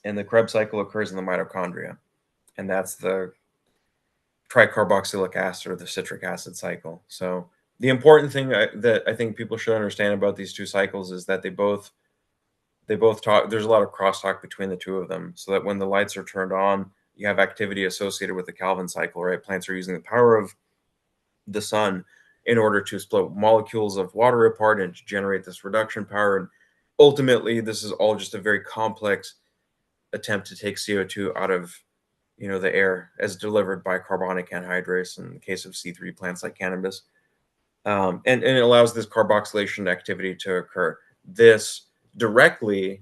And the Krebs cycle occurs in the mitochondria, and that's the tricarboxylic acid or the citric acid cycle. So the important thing that I think people should understand about these two cycles is that they both talk. There's a lot of crosstalk between the two of them, so that when the lights are turned on, you have activity associated with the Calvin cycle, right? Plants are using the power of the sun in order to split molecules of water apart and to generate this reduction power. And ultimately, this is all just a very complex attempt to take CO2 out of the air as delivered by carbonic anhydrase in the case of C3 plants like cannabis. And it allows this carboxylation activity to occur. This directly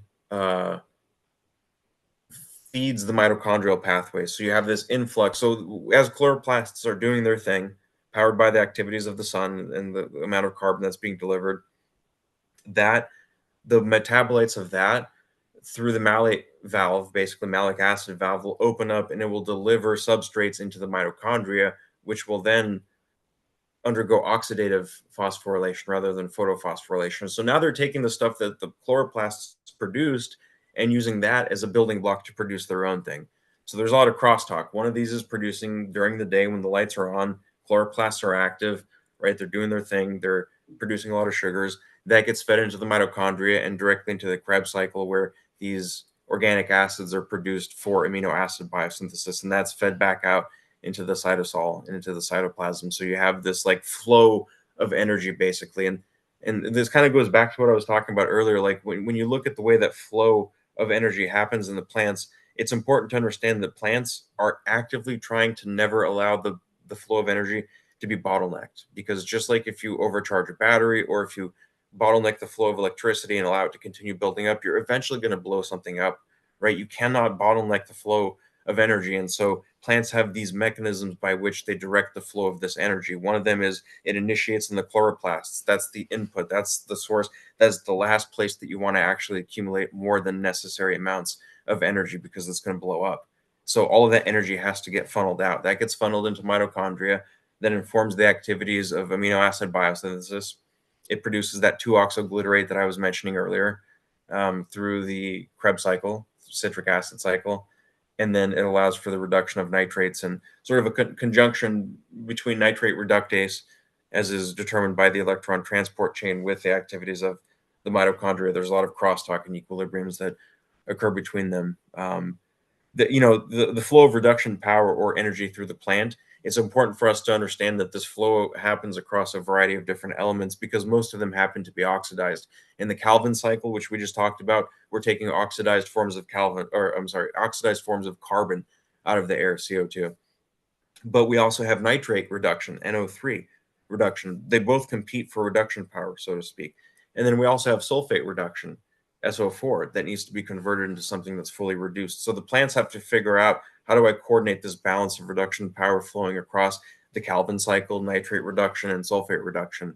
feeds the mitochondrial pathway. So you have this influx. So as chloroplasts are doing their thing, powered by the activities of the sun and the amount of carbon that's being delivered, that the metabolites of that through the malate valve, basically malic acid valve, will open up and it will deliver substrates into the mitochondria, which will then undergo oxidative phosphorylation rather than photophosphorylation. So now they're taking the stuff that the chloroplasts produced and using that as a building block to produce their own thing. So there's a lot of crosstalk. One of these is producing during the day when the lights are on, chloroplasts are active, right? They're doing their thing. They're producing a lot of sugars. That gets fed into the mitochondria and directly into the Krebs cycle where these organic acids are produced for amino acid biosynthesis, and that's fed back out into the cytosol and into the cytoplasm. So you have this like flow of energy basically. And this kind of goes back to what I was talking about earlier. Like when you look at the way that flow of energy happens in the plants, it's important to understand that plants are actively trying to never allow the flow of energy to be bottlenecked. Because just like if you overcharge a battery or if you bottleneck the flow of electricity and allow it to continue building up, you're eventually going to blow something up, right? You cannot bottleneck the flow of energy. And so plants have these mechanisms by which they direct the flow of this energy. One of them is it initiates in the chloroplasts. That's the input. That's the source. That's the last place that you want to actually accumulate more than necessary amounts of energy because it's going to blow up. So all of that energy has to get funneled out. That gets funneled into mitochondria, that informs the activities of amino acid biosynthesis. It produces that 2-oxoglutarate that I was mentioning earlier through the Krebs cycle, citric acid cycle. And then it allows for the reduction of nitrates and sort of a conjunction between nitrate reductase, as is determined by the electron transport chain, with the activities of the mitochondria. There's a lot of crosstalk and equilibriums that occur between them. The flow of reduction power or energy through the plant, it's important for us to understand that this flow happens across a variety of different elements because most of them happen to be oxidized. In the Calvin cycle, which we just talked about, we're taking oxidized forms of oxidized forms of carbon out of the air, CO2. But we also have nitrate reduction, NO3 reduction. They both compete for reduction power, so to speak. And then we also have sulfate reduction, SO4, that needs to be converted into something that's fully reduced. So the plants have to figure out, how do I coordinate this balance of reduction power flowing across the Calvin cycle, nitrate reduction, and sulfate reduction?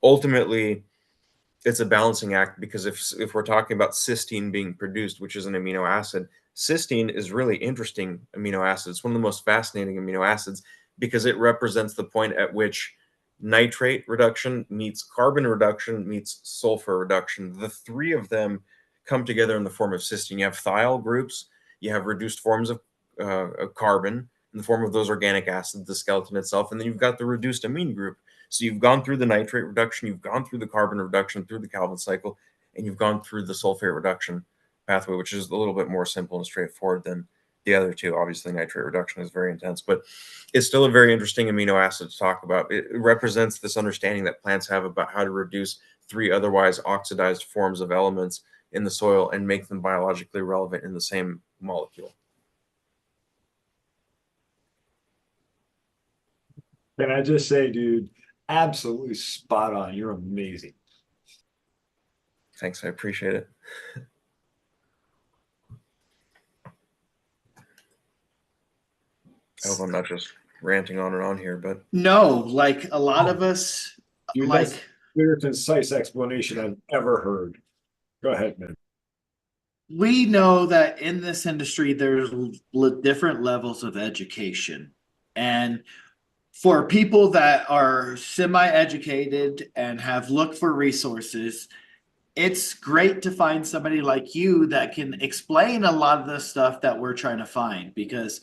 Ultimately, it's a balancing act, because if we're talking about cysteine being produced, which is an amino acid, cysteine is really interesting amino acid. It's one of the most fascinating amino acids because it represents the point at which nitrate reduction meets carbon reduction meets sulfur reduction. The three of them come together in the form of cysteine. You have thiol groups, you have reduced forms of carbon in the form of those organic acids, the skeleton itself, and then you've got the reduced amine group. So you've gone through the nitrate reduction, you've gone through the carbon reduction through the Calvin cycle, and you've gone through the sulfate reduction pathway, which is a little bit more simple and straightforward than the other two. Obviously, nitrate reduction is very intense, but it's still a very interesting amino acid to talk about. It represents this understanding that plants have about how to reduce three otherwise oxidized forms of elements in the soil and make them biologically relevant in the same molecule. Can I just say, dude, absolutely spot on. You're amazing. Thanks, I appreciate it. I hope I'm not just ranting on and on here, but No, like a lot of us, Dude, that's the clear, concise explanation I've ever heard. Go ahead, man. we know that in this industry, there's different levels of education. And for people that are semi-educated and have looked for resources, it's great to find somebody like you that can explain a lot of the stuff that we're trying to find, because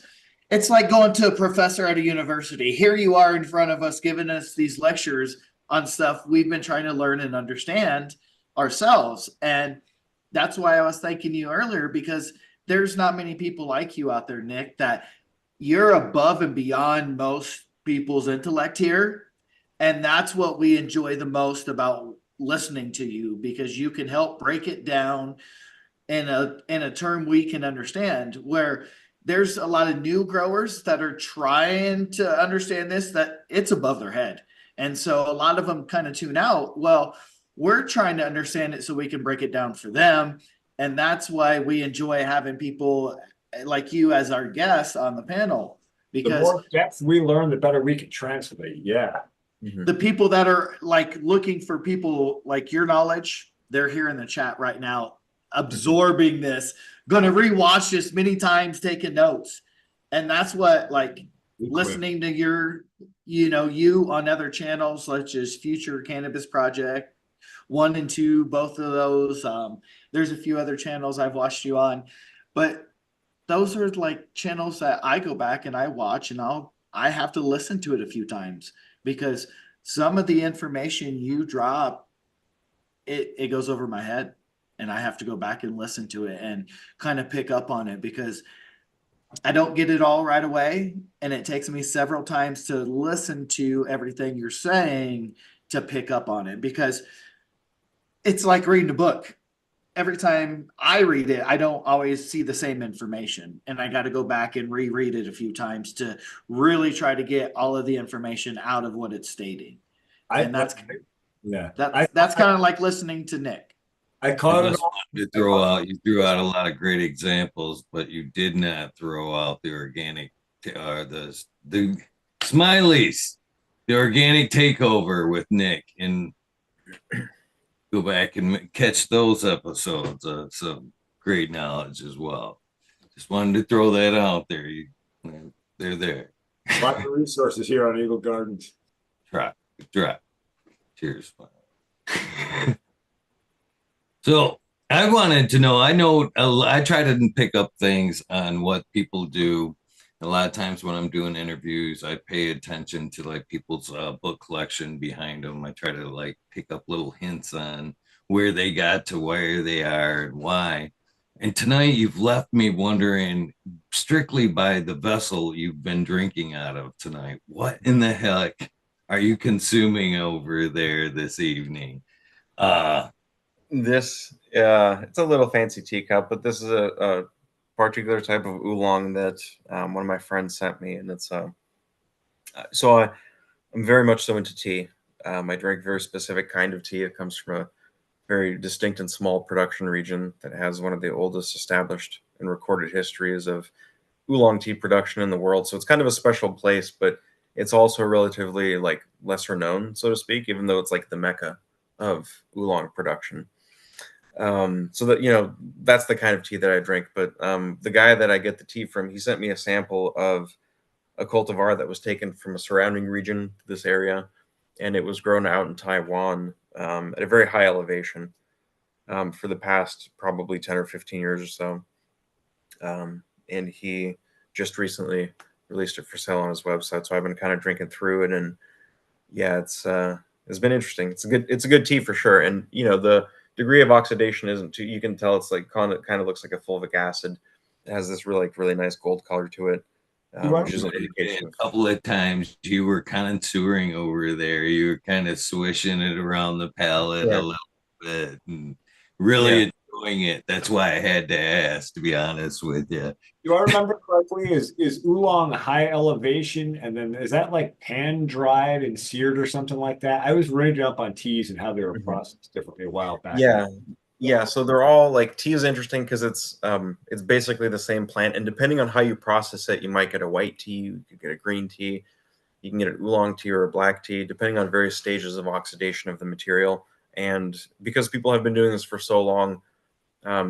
it's like going to a professor at a university. Here you are in front of us giving us these lectures on stuff we've been trying to learn and understand ourselves. And that's why I was thanking you earlier, because there's not many people like you out there, Nick, that you're above and beyond most people's intellect here. And that's what we enjoy the most about listening to you, because you can help break it down in a term we can understand, where there's a lot of new growers that are trying to understand this, that it's above their head. And so a lot of them kind of tune out. Well, we're trying to understand it so we can break it down for them. And that's why we enjoy having people like you as our guests on the panel, The because more depth we learn, the better we can translate. Yeah. the people that are like looking for people like your knowledge, they're here in the chat right now, absorbing this, going to rewatch this many times, taking notes. And that's what, like, listening to your, you on other channels such as Future Cannabis Project 1 and 2, both of those. There's a few other channels I've watched you on, but those are like channels that I go back and I watch, and I have to listen to it a few times, because some of the information you drop, it goes over my head, and I have to go back and listen to it and kind of pick up on it, because I don't get it all right away. And it takes me several times to listen to everything you're saying to pick up on it, because it's like reading a book. Every time I read it, I don't always see the same information, and I got to go back and reread it a few times to really try to get all of the information out of what it's stating. And that's kind of like listening to Nick. I caught it. You threw out a lot of great examples, but you did not throw out the organic, the Smileys, the organic takeover with Nick, and go back and catch those episodes. Some great knowledge as well. Just wanted to throw that out there. They're there. Lots of resources here on Eagle Gardens. Try. Cheers. So I wanted to know, I try to pick up things on what people do. A lot of times when I'm doing interviews, I pay attention to like people's book collection behind them. I try to like pick up little hints on where they got to where they are and why. And tonight you've left me wondering strictly by the vessel you've been drinking out of tonight. What in the heck are you consuming over there this evening? Uh, This, it's a little fancy teacup, but this is a particular type of oolong that one of my friends sent me, and it's so I'm very much so into tea. I drink a very specific kind of tea. It comes from a very distinct and small production region that has one of the oldest established and recorded histories of oolong tea production in the world. So it's kind of a special place, but it's also relatively like lesser known, so to speak, even though it's like the mecca of oolong production. So that, that's the kind of tea that I drink. But the guy that I get the tea from, he sent me a sample of a cultivar that was taken from a surrounding region to this area, and it was grown out in Taiwan at a very high elevation for the past probably 10 or 15 years or so. And he just recently released it for sale on his website. So I've been kind of drinking through it, and yeah, it's been interesting. It's a good tea for sure. And the degree of oxidation isn't too. You can tell it's like kind of looks like a fulvic acid. It has this really nice gold color to it, which is an indication. A couple of times you were contouring over there. You were kind of swishing it around the palate a little bit and really enjoying it. That's why I had to ask, to be honest with you. Do I remember correctly? Is oolong high elevation, and then is that like pan dried and seared or something like that? I was reading up on teas and how they were processed differently a while back. Yeah, so they're all like, tea is interesting because it's basically the same plant, and depending on how you process it, you might get a white tea, you could get a green tea, you can get an oolong tea or a black tea, depending on various stages of oxidation of the material. And because people have been doing this for so long,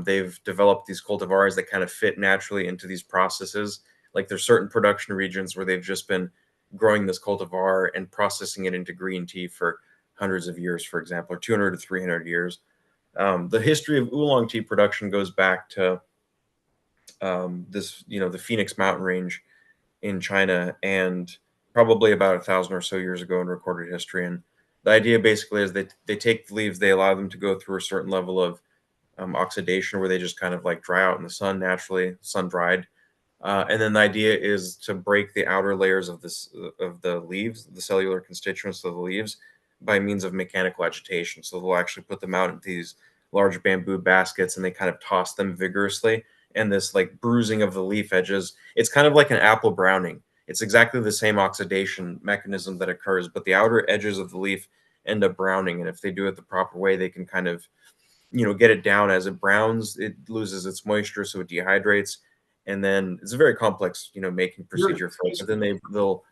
they've developed these cultivars that kind of fit naturally into these processes. Like there's certain production regions where they've just been growing this cultivar and processing it into green tea for hundreds of years, for example, or 200 to 300 years. The history of oolong tea production goes back to the Phoenix Mountain Range in China, and probably about 1,000 or so years ago in recorded history. And the idea basically is they take the leaves, they allow them to go through a certain level of oxidation where they just kind of like dry out in the sun naturally, sun dried. And then the idea is to break the outer layers of the leaves, the cellular constituents of the leaves, by means of mechanical agitation. So they'll actually put them out into these large bamboo baskets, and they kind of toss them vigorously. And this like bruising of the leaf edges, it's kind of like an apple browning. It's exactly the same oxidation mechanism that occurs, but the outer edges of the leaf end up browning. And if they do it the proper way, they can kind of get it down. As it browns, it loses its moisture, so it dehydrates, and then it's a very complex making procedure for it. But then they'll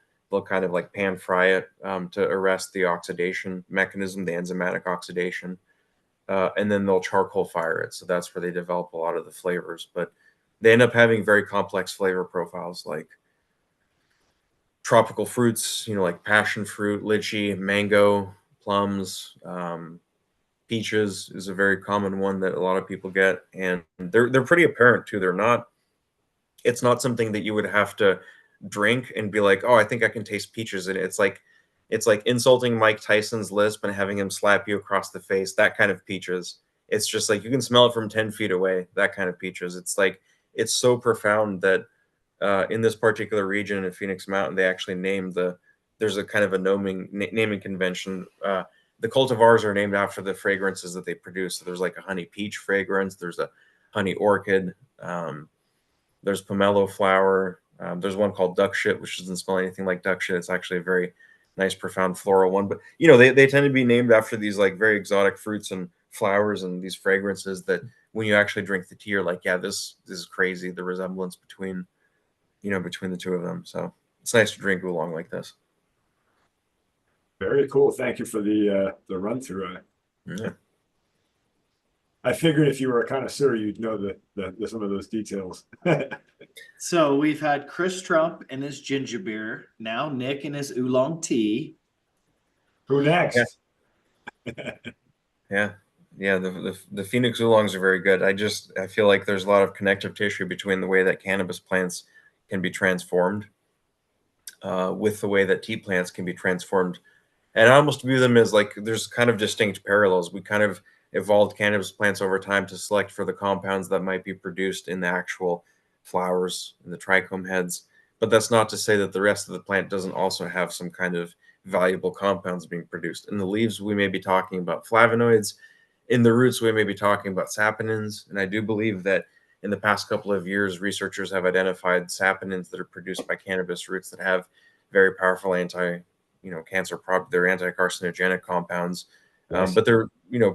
kind of like pan fry it to arrest the oxidation mechanism, the enzymatic oxidation, and then they'll charcoal fire it. So that's where they develop a lot of the flavors. But they end up having very complex flavor profiles, like tropical fruits, like passion fruit, lychee, mango, plums. Peaches is a very common one that a lot of people get, and they're pretty apparent too. It's not something that you would have to drink and be like, oh, I think I can taste peaches. And it's like insulting Mike Tyson's lisp and having him slap you across the face. That kind of peaches. It's just like you can smell it from 10 feet away. That kind of peaches. It's like it's so profound that in this particular region in Phoenix Mountain, they actually named there's a kind of a naming convention. The cultivars are named after the fragrances that they produce. So there's like a honey peach fragrance. There's a honey orchid. There's pomelo flower. There's one called duck shit, which doesn't smell anything like duck shit. It's actually a very nice, profound floral one. But they tend to be named after these like very exotic fruits and flowers and these fragrances that when you actually drink the tea, you're like, yeah, this is crazy. The resemblance between the two of them. So it's nice to drink oolong like this. Very cool. Thank you for the run through. Yeah. I figured if you were a connoisseur, you'd know the some of those details. So we've had Chris Trump and his ginger beer, now Nick and his oolong tea. Who next? Yeah. Yeah, the Phoenix oolongs are very good. I feel like there's a lot of connective tissue between the way that cannabis plants can be transformed with the way that tea plants can be transformed. And I almost view them as like there's kind of distinct parallels. We kind of evolved cannabis plants over time to select for the compounds that might be produced in the actual flowers and the trichome heads. But that's not to say that the rest of the plant doesn't also have some kind of valuable compounds being produced. In the leaves, we may be talking about flavonoids. In the roots, we may be talking about saponins. And I do believe that in the past couple of years, researchers have identified saponins that are produced by cannabis roots that have very powerful they're anti-carcinogenic compounds, Yes. but they're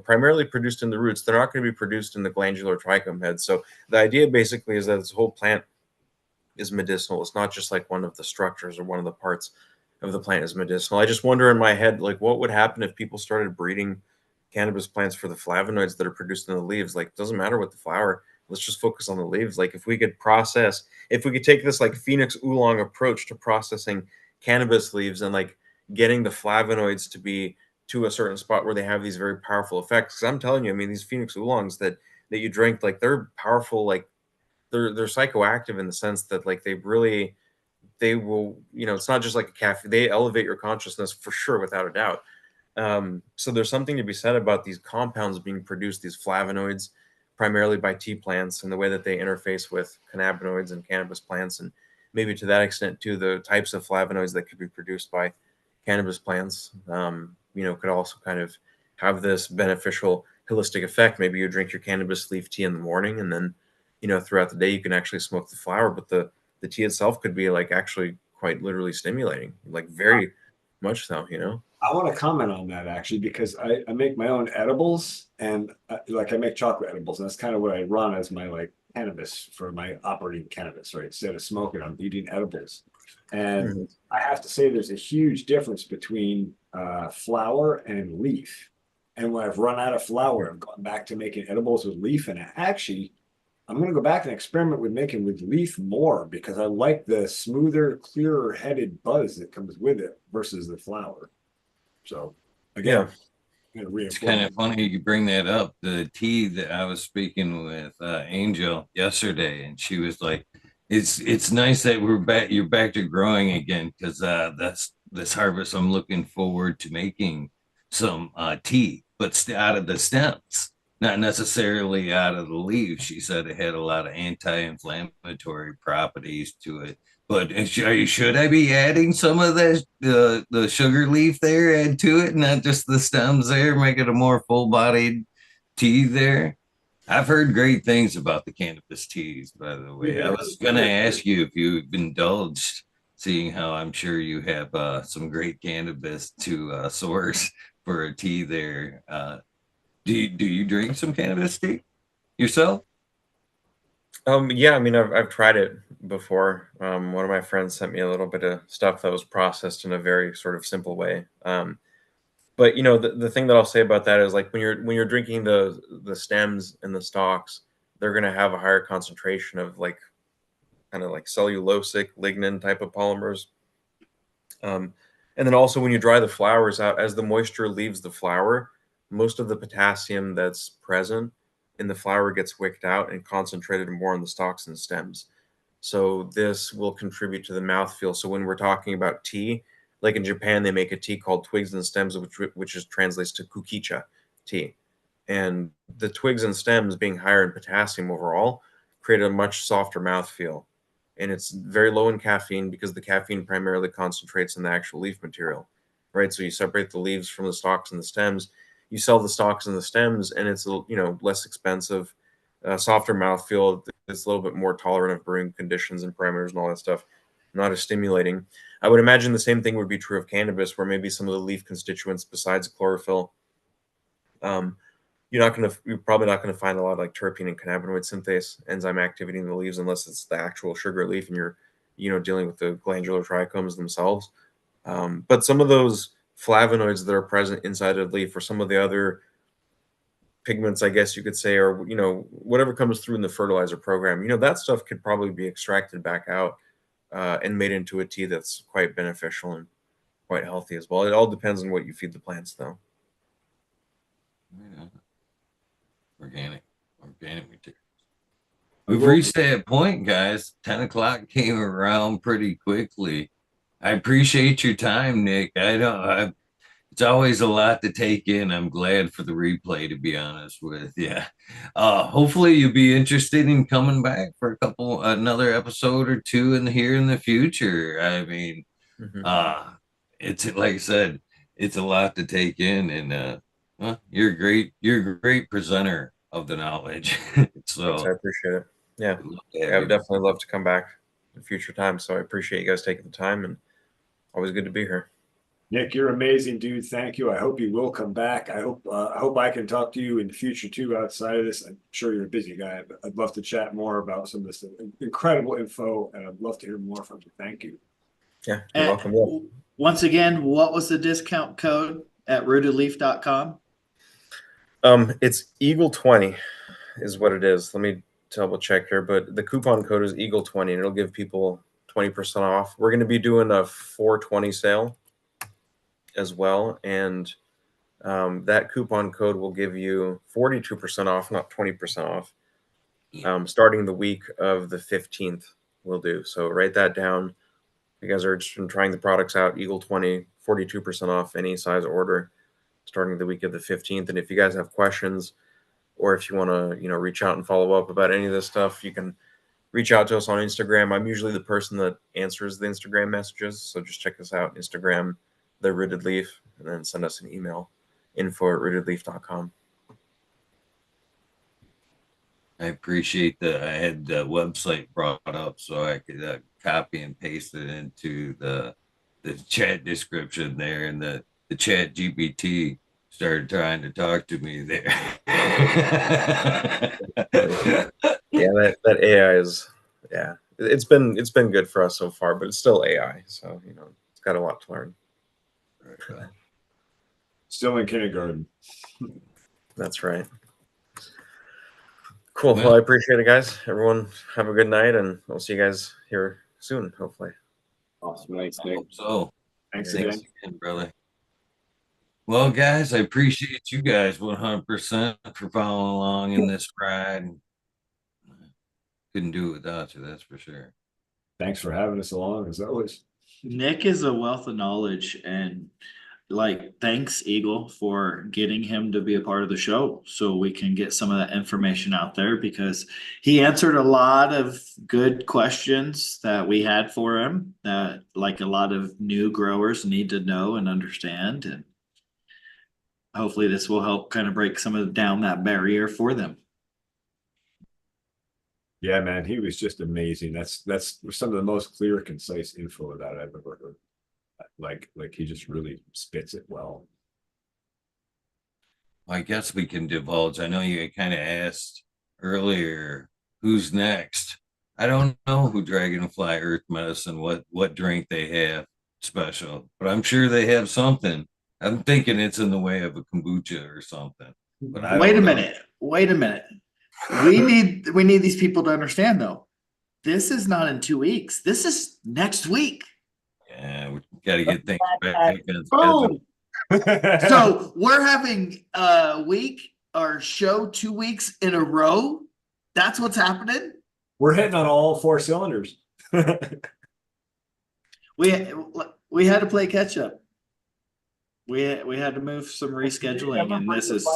primarily produced in the roots. They're not going to be produced in the glandular trichome head. So the idea basically is that this whole plant is medicinal. It's not just like one of the structures or one of the parts of the plant is medicinal. I just wonder in my head, like, what would happen if people started breeding cannabis plants for the flavonoids that are produced in the leaves? Like, it doesn't matter what the flower. Let's just focus on the leaves. Like, if we could take this like Phoenix oolong approach to processing cannabis leaves and like getting the flavonoids to be to a certain spot where they have these very powerful effects. Because I'm telling you, I mean, these Phoenix oolongs that you drink, like they're powerful, like they're psychoactive in the sense that like they will, it's not just like a caffeine. They elevate your consciousness for sure, without a doubt. So there's something to be said about these compounds being produced, these flavonoids, primarily by tea plants, and the way that they interface with cannabinoids and cannabis plants, and maybe to that extent too, the types of flavonoids that could be produced by cannabis plants, could also kind of have this beneficial holistic effect. Maybe you drink your cannabis leaf tea in the morning, and then, throughout the day you can actually smoke the flower, but the tea itself could be like actually quite literally stimulating, like very much so. I want to comment on that actually because I make my own edibles and like I make chocolate edibles and that's kind of what I run as my like cannabis for my operating cannabis, right? Instead of smoking, I'm eating edibles. And Mhm. I have to say there's a huge difference between flower and leaf. And when I've run out of flower, I've gone back to making edibles with leaf. And actually, I'm going to go back and experiment with making with leaf more because I like the smoother, clearer headed buzz that comes with it versus the flower. So again, Yeah. I'm going to It's kind of reinforce. funny you bring that up. The tea that I was speaking with Angel yesterday, and she was like, "It's nice that we're back. You're back to growing again because that's this harvest. I'm looking forward to making some tea, but out of the stems, not necessarily out of the leaves." She said it had a lot of anti-inflammatory properties to it. But should I be adding some of that the sugar leaf there, add to it, not just the stems there, make it a more full bodied tea there? I've heard great things about the cannabis teas, by the way. I was gonna ask you if you've indulged, seeing how I'm sure you have some great cannabis to source for a tea there. Do you drink some cannabis tea yourself? Yeah, I mean, I've tried it before. One of my friends sent me a little bit of stuff that was processed in a very sort of simple way. But the thing that I'll say about that is like when you're drinking the stems and the stalks, they're gonna have a higher concentration of like kind of like cellulosic lignin type of polymers. Um, and then also when you dry the flowers out, as the moisture leaves the flower, most of the potassium that's present in the flower gets wicked out and concentrated more on the stalks and stems. So this will contribute to the mouthfeel. So when we're talking about tea, like in Japan, they make a tea called twigs and stems, which is translates to kukicha tea. And the twigs and stems being higher in potassium overall create a much softer mouthfeel. And it's very low in caffeine because the caffeine primarily concentrates in the actual leaf material, right? So you separate the leaves from the stalks and the stems. You sell the stalks and the stems, and it's less expensive, softer mouthfeel. It's a little bit more tolerant of brewing conditions and parameters and all that stuff. Not as stimulating. I would imagine the same thing would be true of cannabis, where maybe some of the leaf constituents besides chlorophyll, um, you're probably not gonna find a lot of like terpene and cannabinoid synthase enzyme activity in the leaves unless it's the actual sugar leaf and you're dealing with the glandular trichomes themselves. But some of those flavonoids that are present inside of the leaf or some of the other pigments, I guess you could say, or whatever comes through in the fertilizer program, that stuff could probably be extracted back out and made into a tea that's quite beneficial and quite healthy as well. It all depends on what you feed the plants, though. Yeah. Organic material. We've reached that point, guys. 10 o'clock came around pretty quickly. I appreciate your time, Nick. It's always a lot to take in. I'm glad for the replay, to be honest with you. Hopefully you'll be interested in coming back for another episode or two here in the future. I mean, it's like I said, it's a lot to take in, and you're a great presenter of the knowledge. So Thanks, I appreciate it. Yeah, I would definitely love to come back in future time. So I appreciate you guys taking the time, and always good to be here. Nick, you're amazing, dude. Thank you. I hope you will come back. I hope I can talk to you in the future too, outside of this. I'm sure you're a busy guy, but I'd love to chat more about some of this incredible info, and I'd love to hear more from you. Thank you. Yeah, you're welcome. Yeah. Once again, what was the discount code at rootedleaf.com? It's Eagle20 is what it is. Let me double check here, but the coupon code is Eagle20, and it'll give people 20% off. We're going to be doing a 420 sale as well, and that coupon code will give you 42% off, not 20% off, starting the week of the 15th. We'll do so. Write that down. If you guys are interested in trying the products out, Eagle20, 42% off any size order, starting the week of the 15th. And if you guys have questions, or if you want to, reach out and follow up about any of this stuff, you can reach out to us on Instagram. I'm usually the person that answers the Instagram messages, so just check us out, Instagram, The Rooted Leaf, and then send us an email, info@rootedleaf.com. I appreciate I had the website brought up so I could copy and paste it into the chat description there, and the chat GPT started trying to talk to me there. Yeah, that AI is, it's been good for us so far, but it's still AI, so it's got a lot to learn. Still in kindergarten. That's right. Cool. Well, I appreciate it, guys. Everyone have a good night, and I'll see you guys here soon, hopefully. Awesome. Thanks, Nick. So Thanks again, brother. Well, guys, I appreciate you guys 100% for following along in this ride. Couldn't do it without you, that's for sure. Thanks for having us along, as always. Nick is a wealth of knowledge, and thanks, Eagle, for getting him to be a part of the show so we can get some of that information out there, because he answered a lot of good questions that we had for him that a lot of new growers need to know and understand. And hopefully this will help kind of break down that barrier for them. Yeah, man, he was just amazing. That's some of the most clear, concise info that I've ever heard. Like he just really spits it well. I guess we can divulge. I know you kind of asked earlier, who's next? I don't know who Dragonfly Earth Medicine, what drink they have special, but I'm sure they have something. I'm thinking it's in the way of a kombucha or something. But wait a minute. We need these people to understand, though. This is not in 2 weeks. This is next week. Yeah, we got to get things back. Oh. So we're having a week or show 2 weeks in a row. That's what's happening. We're hitting on all 4 cylinders. We had to play catch up. We had to move some rescheduling, and this is.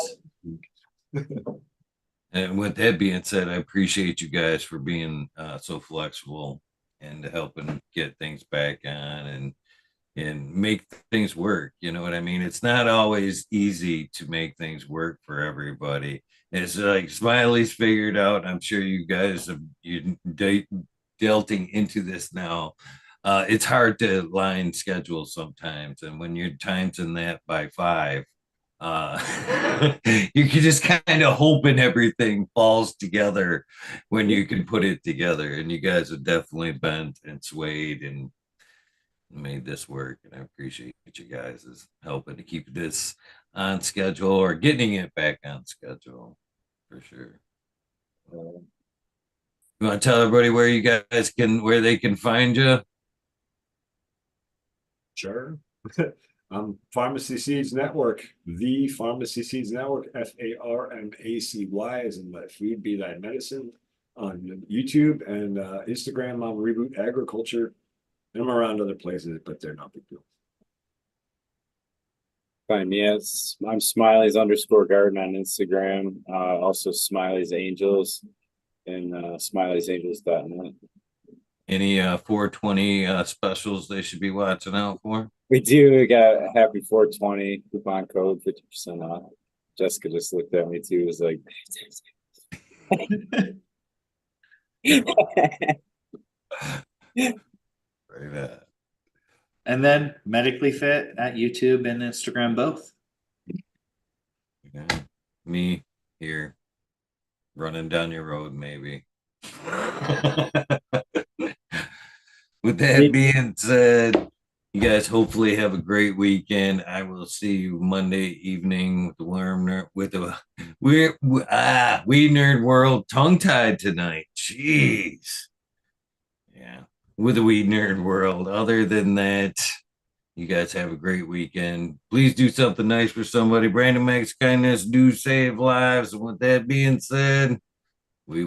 And with that being said, I appreciate you guys for being so flexible and helping get things back on and make things work. You know what I mean? It's not always easy to make things work for everybody. It's like Smiley's figured out. I'm sure you guys have delting into this now. It's hard to line schedules sometimes, and when you're timesing that by 5, you can just kind of hoping everything falls together when you can put it together. And you guys have definitely bent and swayed and made this work, and I appreciate you guys is helping to keep this on schedule or getting it back on schedule for sure. You want to tell everybody where you guys can, where they can find you? Sure. Pharmacy Seeds Network, the Pharmacy Seeds Network, FARMACY, as in let food be thy medicine, on YouTube and Instagram. I'm Reboot Agriculture. And I'm around other places, but they're not big deal. Fine, yes. I'm Smileys_garden on Instagram. Also Smileys Angels and SmileysAngels.net. Any 420 specials they should be watching out for? We do. We got happy 420 coupon code, 50% off. Jessica just looked at me too. Was like, Right. And then Medically Fit at YouTube and Instagram both. Yeah. Me here running down your road, maybe. With that being said, you guys hopefully have a great weekend. I will see you Monday evening with the Weed Nerd World tongue tied tonight. Jeez. Yeah. With the Weed Nerd World. Other than that, you guys have a great weekend. Please do something nice for somebody. Brandon Max kindness do save lives. And with that being said,